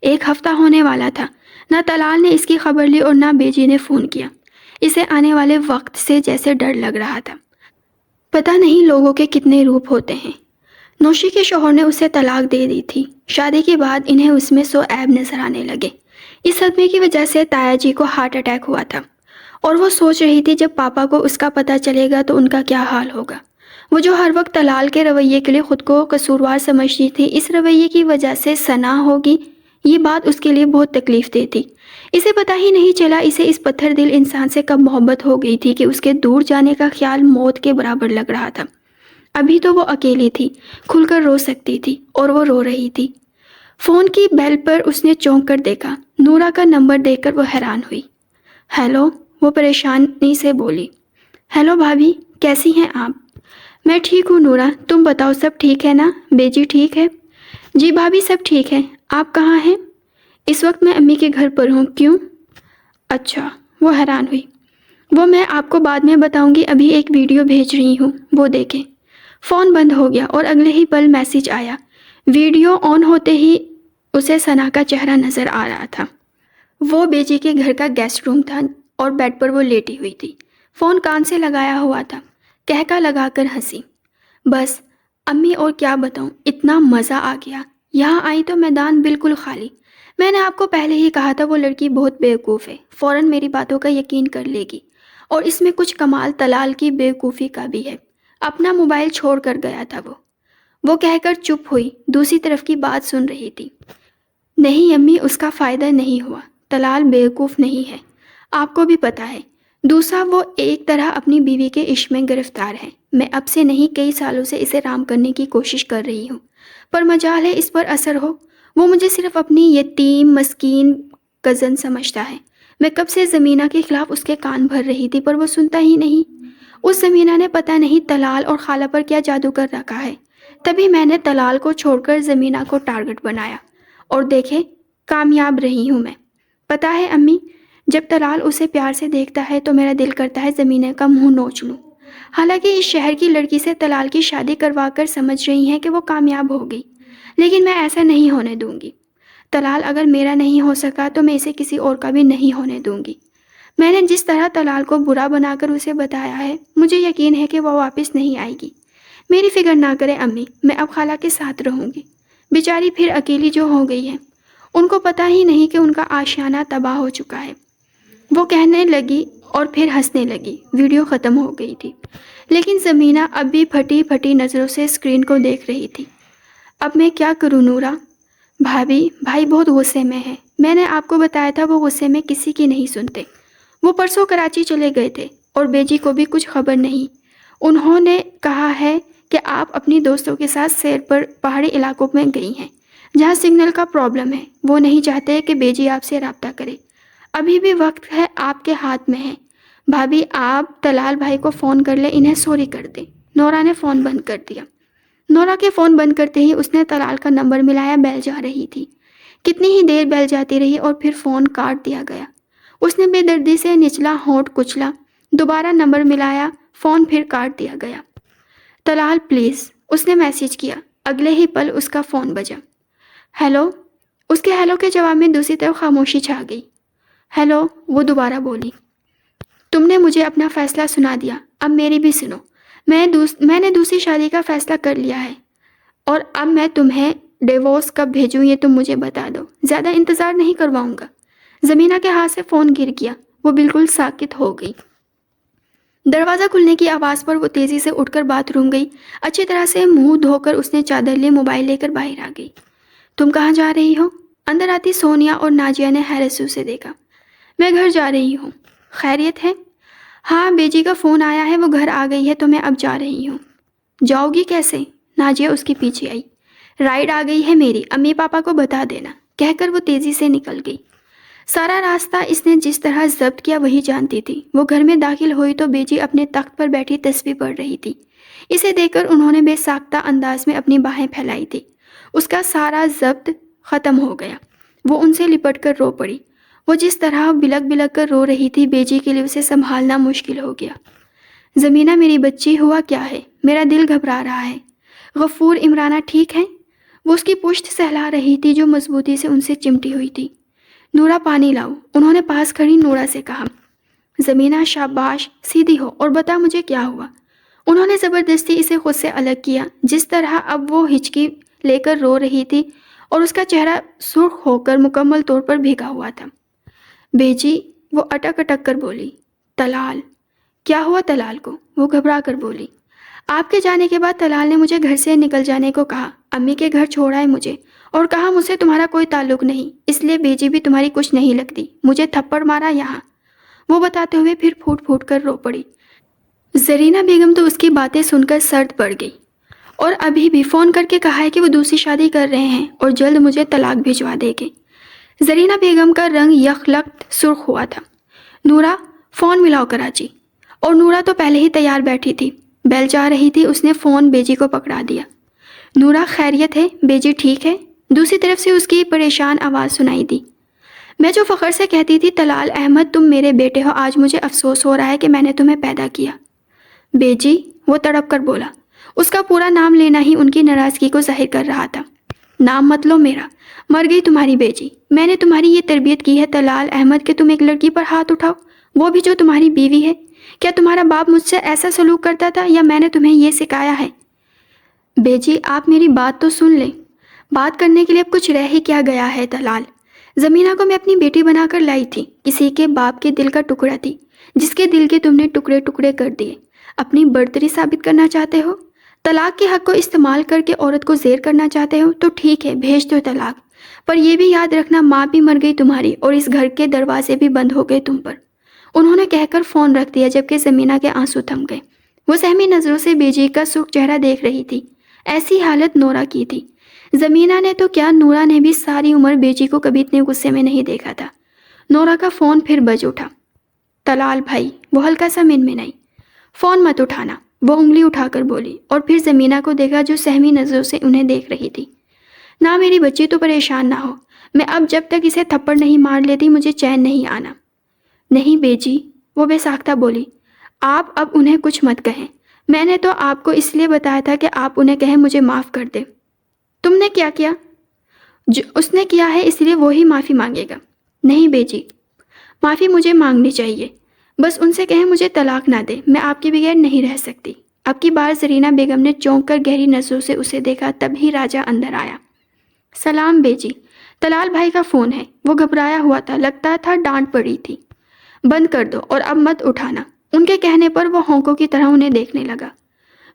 1 ہفتہ ہونے والا تھا، نہ طلال نے اس کی خبر لی اور نہ بیجی نے فون کیا۔ اسے آنے والے وقت سے جیسے ڈر لگ رہا تھا۔ پتہ نہیں لوگوں کے کتنے روپ ہوتے ہیں۔ نوشی کے شوہر نے اسے طلاق دے دی تھی۔ شادی کے بعد انہیں اس میں 100 عیب نظر آنے لگے۔ اس صدمے کی وجہ سے تایا جی کو ہارٹ اٹیک ہوا تھا، اور وہ سوچ رہی تھی جب پاپا کو اس کا پتہ چلے گا تو ان کا کیا حال ہوگا۔ وہ جو ہر وقت طلال کے رویے کے لیے خود کو قصوروار سمجھتی تھی، اس رویے کی وجہ سے ثنا ہوگی، یہ بات اس کے لیے بہت تکلیف دہ تھی۔ اسے پتہ ہی نہیں چلا اسے اس پتھر دل انسان سے کب محبت ہو گئی تھی کہ اس کے دور جانے کا خیال موت کے برابر لگ رہا تھا۔ ابھی تو وہ اکیلی تھی، کھل کر رو سکتی تھی، اور وہ رو رہی تھی۔ فون کی بیل پر اس نے چونک کر دیکھا۔ نورا کا نمبر دیکھ کر وہ حیران ہوئی۔ ہیلو، وہ پریشانی سے بولی۔ ہیلو بھابھی، کیسی ہیں آپ؟ میں ٹھیک ہوں نورا، تم بتاؤ سب ٹھیک ہے نا؟ بیجی ٹھیک ہے؟ جی بھابھی سب ٹھیک ہے۔ آپ کہاں ہیں؟ اس وقت میں امی کے گھر پر ہوں۔ کیوں؟ اچھا، وہ حیران ہوئی۔ وہ میں آپ کو بعد میں بتاؤں گی، ابھی ایک ویڈیو بھیج رہی ہوں، وہ دیکھیں۔ فون بند ہو گیا اور اگلے ہی پل میسج آیا۔ ویڈیو آن ہوتے ہی اسے ثنا کا چہرہ نظر آ رہا تھا۔ وہ بیجی کے گھر کا گیسٹ روم تھا اور بیڈ پر وہ لیٹی ہوئی تھی، فون کان سے لگایا ہوا تھا۔ کہکا لگا کر ہنسی۔ بس امی، اور کیا بتاؤں، اتنا مزہ آ گیا۔ یہاں آئی تو میدان بالکل خالی۔ میں نے آپ کو پہلے ہی کہا تھا وہ لڑکی بہت بیوقوف ہے، فوراً میری باتوں کا یقین کر لے گی، اور اس میں کچھ کمال طلال کی بیوقوفی کا بھی ہے۔ اپنا موبائل چھوڑ کر گیا تھا وہ کہہ کر چپ ہوئی، دوسری طرف کی بات سن رہی تھی۔ نہیں امی، اس کا فائدہ نہیں ہوا، طلال بیوقوف نہیں ہے، آپ کو بھی پتہ ہے۔ دوسرا، وہ ایک طرح اپنی بیوی کے عشق میں گرفتار ہے۔ میں اب سے نہیں، کئی سالوں سے اسے رام کرنے کی کوشش کر رہی ہوں، پر مجال ہے اس پر اثر ہو۔ وہ مجھے صرف اپنی یتیم مسکین کزن سمجھتا ہے۔ میں کب سے زمینہ کے خلاف اس کے کان بھر رہی تھی، پر وہ سنتا ہی نہیں۔ اس زمینہ نے پتہ نہیں طلال اور خالہ پر کیا جادو کر رکھا ہے۔ تبھی میں نے طلال کو چھوڑ کر زمینہ کو ٹارگٹ بنایا، اور دیکھیں کامیاب رہی ہوں میں۔ پتہ ہے امی، جب طلال اسے پیار سے دیکھتا ہے تو میرا دل کرتا ہے زمینہ کا منہ نوچ لوں۔ حالانکہ اس شہر کی لڑکی سے طلال کی شادی کروا کر سمجھ رہی ہیں کہ وہ کامیاب ہو گئی، لیکن میں ایسا نہیں ہونے دوں گی۔ طلال اگر میرا نہیں ہو سکا تو میں اسے کسی اور کا بھی نہیں ہونے دوں گی۔ میں نے جس طرح طلال کو برا بنا کر اسے بتایا ہے، مجھے یقین ہے کہ وہ واپس نہیں آئے گی۔ میری فکر نہ کرے امی، میں اب خالہ کے ساتھ رہوں گی۔ بیچاری پھر اکیلی جو ہو گئی ہے، ان کو پتہ ہی نہیں کہ ان کا آشیانہ تباہ ہو چکا ہے۔ وہ کہنے لگی اور پھر ہنسنے لگی۔ ویڈیو ختم ہو گئی تھی، لیکن زمینہ اب بھی پھٹی پھٹی نظروں سے اسکرین کو دیکھ رہی تھی۔ اب میں کیا کروں نورا؟ بھابھی، بھائی بہت غصے میں ہے، میں نے آپ کو بتایا تھا وہ غصے میں کسی کی نہیں سنتے۔ وہ پرسوں کراچی چلے گئے تھے اور بیجی کو بھی کچھ خبر نہیں۔ انہوں نے کہا ہے کہ آپ اپنی دوستوں کے ساتھ سیر پر پہاڑی علاقوں میں گئی ہیں جہاں سگنل کا پرابلم ہے۔ وہ نہیں چاہتے کہ بیجی آپ سے رابطہ کرے۔ ابھی بھی وقت ہے، آپ کے ہاتھ میں ہے۔ بھابھی، آپ طلال بھائی کو فون کر لیں، انہیں سوری کر دیں۔ نورا نے فون بند کر دیا۔ نورا کے فون بند کرتے ہی اس نے طلال کا نمبر ملایا، بیل جا رہی تھی۔ کتنی ہی دیر بیل جاتی رہی اور پھر فون کاٹ دیا گیا۔ اس نے بے دردی سے نچلا ہونٹ کچلا، دوبارہ نمبر ملایا، فون پھر کاٹ دیا گیا۔ طلال پلیز، اس نے میسج کیا۔ اگلے ہی پل اس کا فون بجا۔ ہیلو، اس کے ہیلو کے جواب میں دوسری طرف خاموشی چھا گئی۔ ہیلو، وہ دوبارہ بولی۔ تم نے مجھے اپنا فیصلہ سنا دیا، اب میری بھی سنو۔ میں نے دوسری شادی کا فیصلہ کر لیا ہے، اور اب میں تمہیں ڈیورس کب بھیجوں یہ تم مجھے بتا دو، زیادہ انتظار نہیں کرواؤں گا۔ زمینہ کے ہاتھ سے فون گر گیا، وہ بالکل ساکت ہو گئی۔ دروازہ کھلنے کی آواز پر وہ تیزی سے اٹھ کر باتھ روم گئی۔ اچھی طرح سے منہ دھو کر اس نے چادر لی، موبائل لے کر باہر آ گئی۔ تم کہاں جا رہی ہو؟ اندر آتی سونیا اور نازیہ نے حیرت سے اسے دیکھا۔ میں گھر جا رہی ہوں۔ خیریت ہے؟ ہاں، بیجی کا فون آیا ہے، وہ گھر آ گئی ہے تو میں اب جا رہی ہوں۔ جاؤ گی کیسے؟ نازیہ اس کے پیچھے آئی۔ رائڈ آ گئی ہے میری، امی پاپا کو بتا دینا، کہہ کر وہ تیزی سے نکل گئی۔ سارا راستہ اس نے جس طرح ضبط کیا وہی جانتی تھی۔ وہ گھر میں داخل ہوئی تو بیجی اپنے تخت پر بیٹھی تسبیح پڑھ رہی تھی۔ اسے دیکھ کر انہوں نے بے ساختہ انداز میں اپنی باہیں پھیلائی تھی۔ اس کا سارا ضبط ختم ہو گیا۔ وہ ان سے لپٹ کر رو پڑی۔ وہ جس طرح بلک بلک کر رو رہی تھی، بیجی کے لیے اسے سنبھالنا مشکل ہو گیا۔ زمینہ میری بچی، ہوا کیا ہے؟ میرا دل گھبرا رہا ہے۔ غفور، عمرانہ ٹھیک ہے؟ وہ اس کی پشت سہلا رہی تھی جو مضبوطی سے ان سے چمٹی ہوئی تھی۔ نورا پانی لاؤ، انہوں نے پاس کھڑی نورا سے کہا۔ زمینہ شاباش، سیدھی ہو اور بتا مجھے کیا ہوا۔ انہوں نے زبردستی اسے خود سے الگ کیا۔ جس طرح اب وہ ہچکی لے کر رو رہی تھی اور اس کا چہرہ سرخ ہو کر مکمل طور پر بھیگا ہوا تھا۔ بیجی، وہ اٹک اٹک کر بولی۔ طلال، کیا ہوا طلال کو؟ وہ گھبرا کر بولی۔ آپ کے جانے کے بعد طلال نے مجھے گھر سے نکل جانے کو کہا، امی کے گھر چھوڑ آئے مجھے اور کہا مجھ سے تمہارا کوئی تعلق نہیں، اس لیے بیجی بھی تمہاری کچھ نہیں لگتی، مجھے تھپڑ مارا یہاں۔ وہ بتاتے ہوئے پھر پھوٹ پھوٹ کر رو پڑی۔ زرینہ بیگم تو اس کی باتیں سن کر سرد پڑ گئی، اور ابھی بھی فون کر کے کہا ہے کہ وہ دوسری شادی کر رہے ہیں اور جلد مجھے طلاق بھجوا دے گے۔ زرینہ بیگم کا رنگ یخلخت سرخ ہوا تھا۔ نورا، فون ملاؤ کراچی۔ اور نورا تو پہلے ہی تیار بیٹھی تھی۔ بیل جا رہی تھی، اس نے فون بیجی کو پکڑا دیا۔ نورا، خیریت ہے؟ بیجی ٹھیک ہے؟ دوسری طرف سے اس کی پریشان آواز سنائی دی۔ میں جو فخر سے کہتی تھی طلال احمد تم میرے بیٹے ہو، آج مجھے افسوس ہو رہا ہے کہ میں نے تمہیں پیدا کیا۔ بیجی، وہ تڑپ کر بولا۔ اس کا پورا نام لینا ہی ان کی ناراضگی کو ظاہر کر رہا تھا۔ نام مت لو میرا، مر گئی تمہاری بیجی۔ میں نے تمہاری یہ تربیت کی ہے طلال احمد کہ تم ایک لڑکی پر ہاتھ اٹھاؤ، وہ بھی جو تمہاری بیوی ہے۔ کیا تمہارا باپ مجھ سے ایسا سلوک کرتا تھا یا میں نے تمہیں یہ سکھایا ہے؟ بیجی، آپ میری بات تو سن لیں۔ بات کرنے کے لیے اب کچھ رہ ہی کیا گیا ہے طلال؟ زمینہ کو میں اپنی بیٹی بنا کر لائی تھی، کسی کے باپ کے دل کا ٹکڑا تھی، جس کے دل کے تم نے ٹکڑے ٹکڑے کر دیے۔ اپنی برتری ثابت کرنا چاہتے ہو؟ طلاق کے حق کو استعمال کر کے عورت کو زیر کرنا چاہتے ہو تو ٹھیک ہے، بھیج دو طلاق، پر یہ بھی یاد رکھنا ماں بھی مر گئی تمہاری اور اس گھر کے دروازے بھی بند ہو گئے تم پر۔ انہوں نے کہہ کر فون رکھ دیا جبکہ زمینہ کے آنسو تھم گئے۔ وہ سہمی نظروں سے بیجی کا سرخ چہرہ دیکھ رہی تھی۔ ایسی حالت نورا کی تھی۔ زمینہ نے تو کیا، نورا نے بھی ساری عمر بیجی کو کبھی اتنے غصے میں نہیں دیکھا تھا۔ نورا کا فون پھر بج اٹھا۔ طلال بھائی، وہ ہلکا سا منمنائی۔ فون مت اٹھانا، وہ انگلی اٹھا کر بولی، اور پھر زمینہ کو دیکھا جو سہمی نظروں سے انہیں دیکھ رہی تھی۔ نہ میری بچی تو پریشان نہ ہو، میں اب جب تک اسے تھپڑ نہیں مار لیتی مجھے چین نہیں آنا۔ نہیں بیجی، وہ بے ساختہ بولی، آپ اب انہیں کچھ مت کہیں، میں نے تو آپ کو اس لیے بتایا تھا کہ آپ انہیں کہیں مجھے معاف کر دیں۔ تم نے کیا کیا؟ جو اس نے کیا ہے اس لیے وہی معافی مانگے گا۔ نہیں بیجی، معافی مجھے مانگنی چاہیے، بس ان سے کہیں مجھے طلاق نہ دے، میں آپ کے بغیر نہیں رہ سکتی۔ اب کی بار زرینہ بیگم نے چونک کر گہری نظروں سے اسے دیکھا، تب ہی راجہ اندر آیا۔ سلام بیجی، طلال بھائی کا فون ہے۔ وہ گھبرایا ہوا تھا، لگتا تھا ڈانٹ پڑی تھی۔ بند کر دو اور اب مت اٹھانا۔ ان کے کہنے پر وہ ہونکوں کی طرح انہیں دیکھنے لگا۔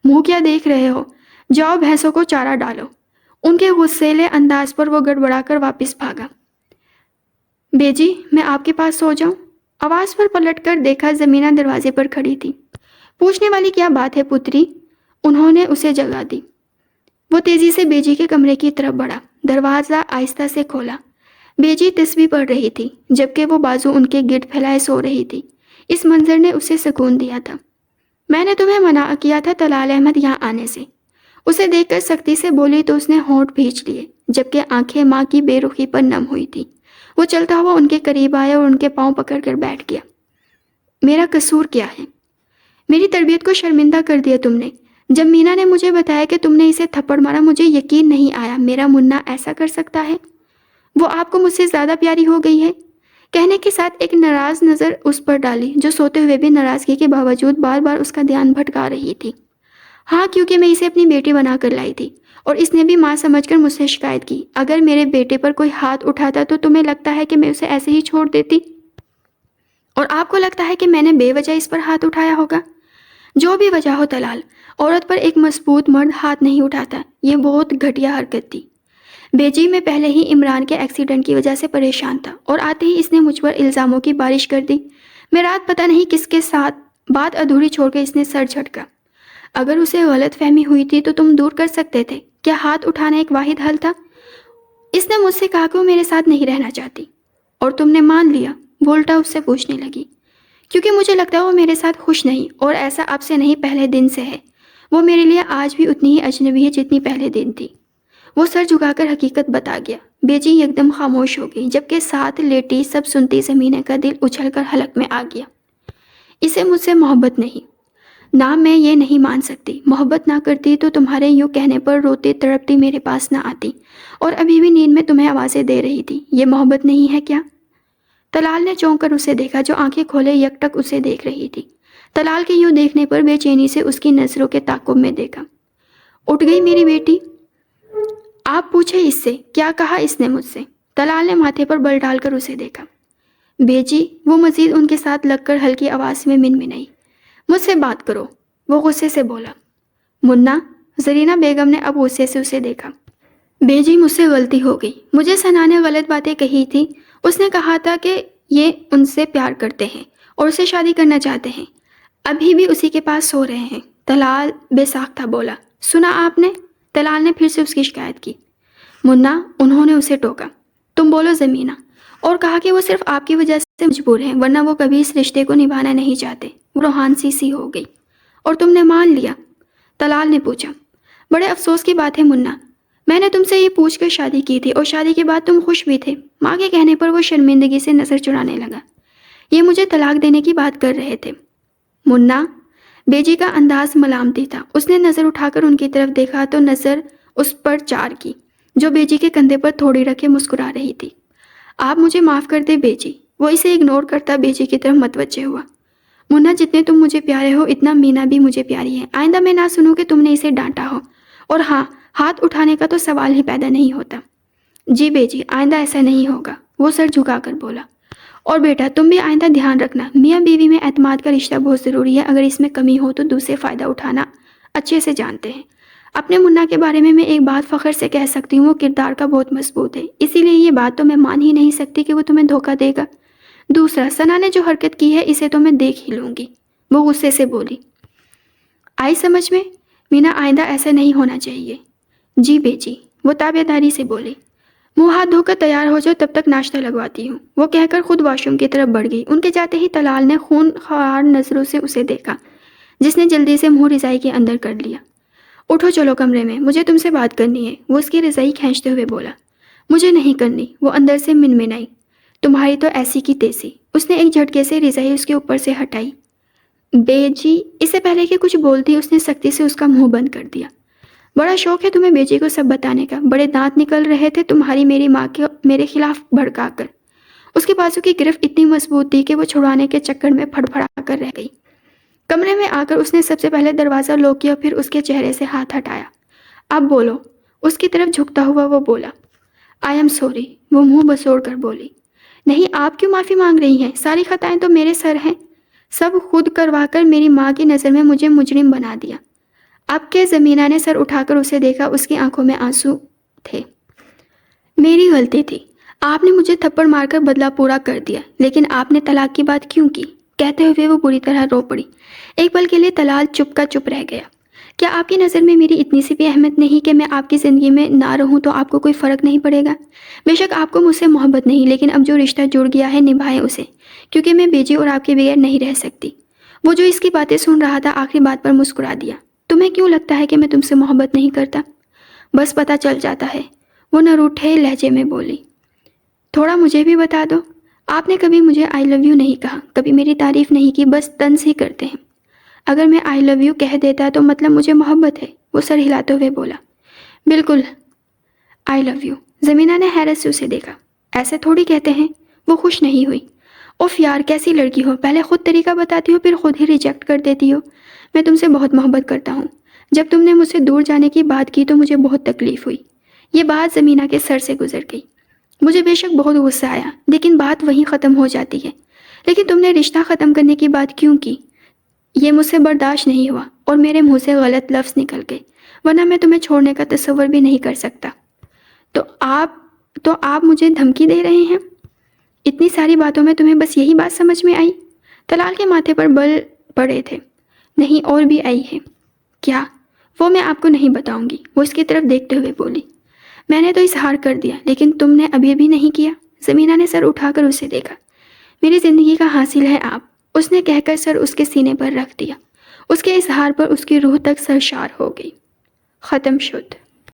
منہ کیا دیکھ رہے ہو؟ جاؤ بھینسوں کو چارہ ڈالو۔ ان کے غصیلے انداز پر وہ گڑبڑا کر واپس بھاگا۔ بیجی، میں آپ کے پاس سو جاؤں؟ آواز پر پلٹ کر دیکھا، زمینہ دروازے پر کھڑی تھی۔ پوچھنے والی کیا بات ہے پتری؟ انہوں نے اسے جگہ دی۔ وہ تیزی سے بیجی کے کمرے کی طرف بڑھا، دروازہ آہستہ سے کھولا۔ بیجی تسبیح پڑھ رہی تھی جبکہ وہ بازو ان کے گرد پھیلائے سو رہی تھی۔ اس منظر نے اسے سکون دیا تھا۔ میں نے تمہیں منع کیا تھا طلال احمد یہاں آنے سے، اسے دیکھ کر سختی سے بولی تو اس نے ہونٹ بھینچ لیے جبکہ آنکھیں ماں کی بے رخی پر نم ہوئی تھی۔ وہ چلتا ہوا ان کے قریب آیا اور ان کے پاؤں پکڑ کر بیٹھ گیا۔ میرا قصور کیا ہے؟ میری تربیت کو شرمندہ کر دیا تم نے۔ جب مینا نے مجھے بتایا کہ تم نے اسے تھپڑ مارا مجھے یقین نہیں آیا میرا منا ایسا کر سکتا ہے۔ وہ آپ کو مجھ سے زیادہ پیاری ہو گئی ہے؟ کہنے کے ساتھ ایک ناراض نظر اس پر ڈالی جو سوتے ہوئے بھی ناراضگی کے باوجود بار بار اس کا دھیان بھٹکا رہی تھی۔ ہاں، کیونکہ میں اسے اپنی بیٹی بنا کر لائی تھی اور اس نے بھی ماں سمجھ کر مجھ سے شکایت کی۔ اگر میرے بیٹے پر کوئی ہاتھ اٹھاتا تو تمہیں لگتا ہے کہ میں اسے ایسے ہی چھوڑ دیتی؟ اور آپ کو لگتا ہے کہ میں نے بے وجہ اس پر ہاتھ اٹھایا ہوگا؟ جو بھی وجہ ہو طلال، عورت پر ایک مضبوط مرد ہاتھ نہیں اٹھاتا، یہ بہت گھٹیا حرکت تھی۔ بیجی، میں پہلے ہی عمران کے ایکسیڈنٹ کی وجہ سے پریشان تھا اور آتے ہی اس نے مجھ پر الزاموں کی بارش کر دی۔ میں رات پتہ نہیں کس کے ساتھ بات ادھوری چھوڑ کے اس نے سر جھٹکا۔ اگر اسے غلط فہمی ہوئی تھی تو تم دور کر سکتے تھے، کیا ہاتھ اٹھانا ایک واحد حل تھا؟ اس نے مجھ سے کہا کہ وہ میرے ساتھ نہیں رہنا چاہتی۔ اور تم نے مان لیا؟ وہ الٹا اس سے پوچھنے لگی۔ کیونکہ مجھے لگتا ہے وہ میرے ساتھ خوش نہیں، اور ایسا اب سے نہیں، پہلے دن سے ہے۔ وہ میرے لیے آج بھی اتنی ہی اجنبی ہے جتنی پہلے دن تھی۔ وہ سر جھکا کر حقیقت بتا گیا۔ بیجی یکدم خاموش ہو گئی، جبکہ ساتھ لیٹی سب سنتی زمینہ کا دل اچھل کر حلق میں آ گیا۔ اسے مجھ سے محبت نہیں، نہ میں یہ نہیں مان سکتی۔ محبت نہ کرتی تو تمہارے یوں کہنے پر روتی تڑپتی میرے پاس نہ آتی، اور ابھی بھی نیند میں تمہیں آوازیں دے رہی تھی۔ یہ محبت نہیں ہے کیا؟ طلال نے چونک کر اسے دیکھا، جو آنکھیں کھولے یکٹک اسے دیکھ رہی تھی۔ طلال کے یوں دیکھنے پر بے چینی سے اس کی نظروں کے تعاقب میں دیکھا۔ اٹھ گئی میری بیٹی؟ آپ پوچھے اس سے، کیا کہا اس نے مجھ سے؟ طلال نے ماتھے پر بل ڈال کر اسے دیکھا۔ بیجی، وہ مزید ان کے ساتھ لگ کر ہلکی آواز میں منمنائی، مجھ سے بات کرو۔ وہ غصے سے بولا۔ منا، زرینہ بیگم نے اب غصے سے اسے دیکھا۔ بیجی، مجھ سے غلطی ہو گئی۔ مجھے ثنا نے غلط باتیں کہی تھی۔ اس نے کہا تھا کہ یہ ان سے پیار کرتے ہیں اور اسے شادی کرنا چاہتے ہیں۔ ابھی بھی اسی کے پاس سو رہے ہیں۔ طلال بے ساختہ بولا۔ سنا آپ نے؟ طلال نے پھر سے اس کی شکایت کی۔ منا، انہوں نے اسے ٹوکا، تم بولو زمینہ، اور کہا کہ وہ صرف آپ کی وجہ سے مجبور ہیں، ورنہ وہ کبھی اس رشتے کو نبھانا نہیں چاہتے۔ وہ روحان سی ہو گئی۔ اور تم نے مان لیا؟ طلال نے پوچھا۔ بڑے افسوس کی بات ہے منا، میں نے تم سے یہ پوچھ کر شادی کی تھی، اور شادی کے بعد تم خوش بھی تھے۔ ماں کے کہنے پر وہ شرمندگی سے نظر چرانے لگا۔ یہ مجھے طلاق دینے کی بات کر رہے تھے۔ منا، بیجی کا انداز ملامتی تھا۔ اس نے نظر اٹھا کر ان کی طرف دیکھا تو نظر اس پر چار کی، جو بیجی کے کندھے پر تھوڑی رکھے مسکرا رہی تھی۔ آپ مجھے معاف کر دے بیجی۔ وہ اسے اگنور کرتا بیجی کی طرف متوجہ ہوا۔ منا، جتنے تم مجھے پیارے ہو اتنا مینا بھی مجھے پیاری ہے۔ آئندہ میں نہ سنوں کہ تم نے اسے ڈانٹا ہو، اور ہاں، ہاتھ اٹھانے کا تو سوال ہی پیدا نہیں ہوتا۔ جی بیجی، آئندہ ایسا نہیں ہوگا، وہ سر جھکا کر بولا۔ اور بیٹا، تم بھی آئندہ دھیان رکھنا، میاں بیوی میں اعتماد کا رشتہ بہت ضروری ہے۔ اگر اس میں کمی ہو تو دوسرے فائدہ اٹھانا اچھے سے جانتے ہیں۔ اپنے منا کے بارے میں ایک بات فخر سے کہہ سکتی ہوں، وہ کردار کا بہت مضبوط ہے، اسی لیے یہ بات تو میں مان ہی نہیں سکتی کہ وہ تمہیں دھوکہ دے گا۔ دوسرا، ثنا نے جو حرکت کی ہے اسے تو میں دیکھ ہی لوں گی۔ وہ غصے سے بولی۔ آئی سمجھ میں؟ مینا، آئندہ ایسا نہیں ہونا چاہیے۔ جی بیجی، وہ تابعداری سے بولی۔ منہ ہاتھ دھو کر تیار ہو جاؤ، تب تک ناشتہ لگواتی ہوں۔ وہ کہہ کر خود واش روم کی طرف بڑھ گئی۔ ان کے جاتے ہی طلال نے خون خوار نظروں سے اسے دیکھا، جس نے جلدی سے منہ رضائی کے اندر کر لیا۔ اٹھو، چلو کمرے میں، مجھے تم سے بات کرنی ہے، وہ اس کی رضائی کھینچتے ہوئے بولا۔ مجھے نہیں کرنی، وہ اندر سے منمنائی۔ تمہاری تو ایسی کی تیسی۔ اس نے ایک جھٹکے سے رضائی اس کے اوپر سے ہٹائی۔ بیجی، اس سے پہلے کہ کچھ بولتی اس نے سختی سے اس کا منہ بند کر دیا۔ بڑا شوق ہے تمہیں بیجی کو سب بتانے کا، بڑے دانت نکل رہے تھے تمہاری میری ماں کے میرے خلاف بھڑکا کر۔ اس کے بازو کی گرفت اتنی مضبوط تھی کہ وہ چھڑانے کے چکر میں پھڑ پھڑا کر رہ گئی۔ کمرے میں آ کر اس نے سب سے پہلے دروازہ لاک کیا، پھر اس کے چہرے سے ہاتھ ہٹایا۔ اب بولو، اس کی طرف جھکتا ہوا وہ بولا۔ آئی ایم سوری، وہ منہ بسوڑ کر بولی۔ نہیں، آپ کیوں معافی مانگ رہی ہیں؟ ساری خطائیں تو میرے سر ہیں، سب خود کروا کر میری ماں کی نظر میں مجھے مجرم بنا دیا۔ اب کے زمینہ نے سر اٹھا کر اسے دیکھا، اس کی آنکھوں میں آنسو تھے۔ میری غلطی تھی، آپ نے مجھے تھپڑ مار کر بدلہ پورا کر دیا، لیکن آپ نے طلاق کی بات کیوں کی؟ کہتے ہوئے وہ بری طرح رو پڑی۔ ایک پل کے لیے طلال چپ کا چپ رہ گیا۔ کیا آپ کی نظر میں میری اتنی سی بھی اہمیت نہیں کہ میں آپ کی زندگی میں نہ رہوں تو آپ کو کوئی فرق نہیں پڑے گا؟ بے شک آپ کو مجھ سے محبت نہیں، لیکن اب جو رشتہ جڑ گیا ہے نبھائیں اسے، کیونکہ میں بیجی اور آپ کے بغیر نہیں رہ سکتی۔ وہ جو اس کی باتیں سن رہا تھا آخری بات پر مسکرا دیا۔ تمہیں کیوں لگتا ہے کہ میں تم سے محبت نہیں کرتا؟ بس پتہ چل جاتا ہے، وہ نہ روٹھے لہجے میں بولی۔ تھوڑا مجھے بھی بتا دو، آپ نے کبھی مجھے آئی لو یو نہیں کہا، کبھی میری تعریف نہیں کی، بس طنز ہی کرتے ہیں۔ اگر میں آئی لو یو کہہ دیتا تو مطلب مجھے محبت ہے، وہ سر ہلاتے ہوئے بولا۔ بالکل، آئی لو یو۔ زمینہ نے حیرت سے اسے دیکھا۔ ایسے تھوڑی کہتے ہیں۔ وہ خوش نہیں ہوئی۔ اوف یار، کیسی لڑکی ہو، پہلے خود طریقہ بتاتی ہو پھر خود ہی ریجیکٹ کر دیتی ہو۔ میں تم سے بہت محبت کرتا ہوں۔ جب تم نے مجھ سے دور جانے کی بات کی تو مجھے بہت تکلیف ہوئی۔ یہ بات زمینہ کے سر سے گزر گئی۔ مجھے بے شک بہت غصہ آیا، لیکن بات وہیں ختم ہو جاتی ہے۔ لیکن تم نے رشتہ ختم کرنے کی بات کیوں کی؟ یہ مجھ سے برداشت نہیں ہوا اور میرے منہ سے غلط لفظ نکل گئے، ورنہ میں تمہیں چھوڑنے کا تصور بھی نہیں کر سکتا۔ تو آپ مجھے دھمکی دے رہے ہیں؟ اتنی ساری باتوں میں تمہیں بس یہی بات سمجھ میں آئی؟ طلال کے ماتھے پر بل پڑے تھے۔ نہیں، اور بھی آئی ہے۔ کیا؟ وہ میں آپ کو نہیں بتاؤں گی، وہ اس کی طرف دیکھتے ہوئے بولی۔ میں نے تو اظہار کر دیا، لیکن تم نے ابھی بھی نہیں کیا۔ سمیرہ نے سر اٹھا کر اسے دیکھا۔ میری زندگی کا حاصل ہے آپ، اس نے کہہ کر سر اس کے سینے پر رکھ دیا۔ اس کے اظہار پر اس کی روح تک سرشار ہو گئی۔ ختم شد۔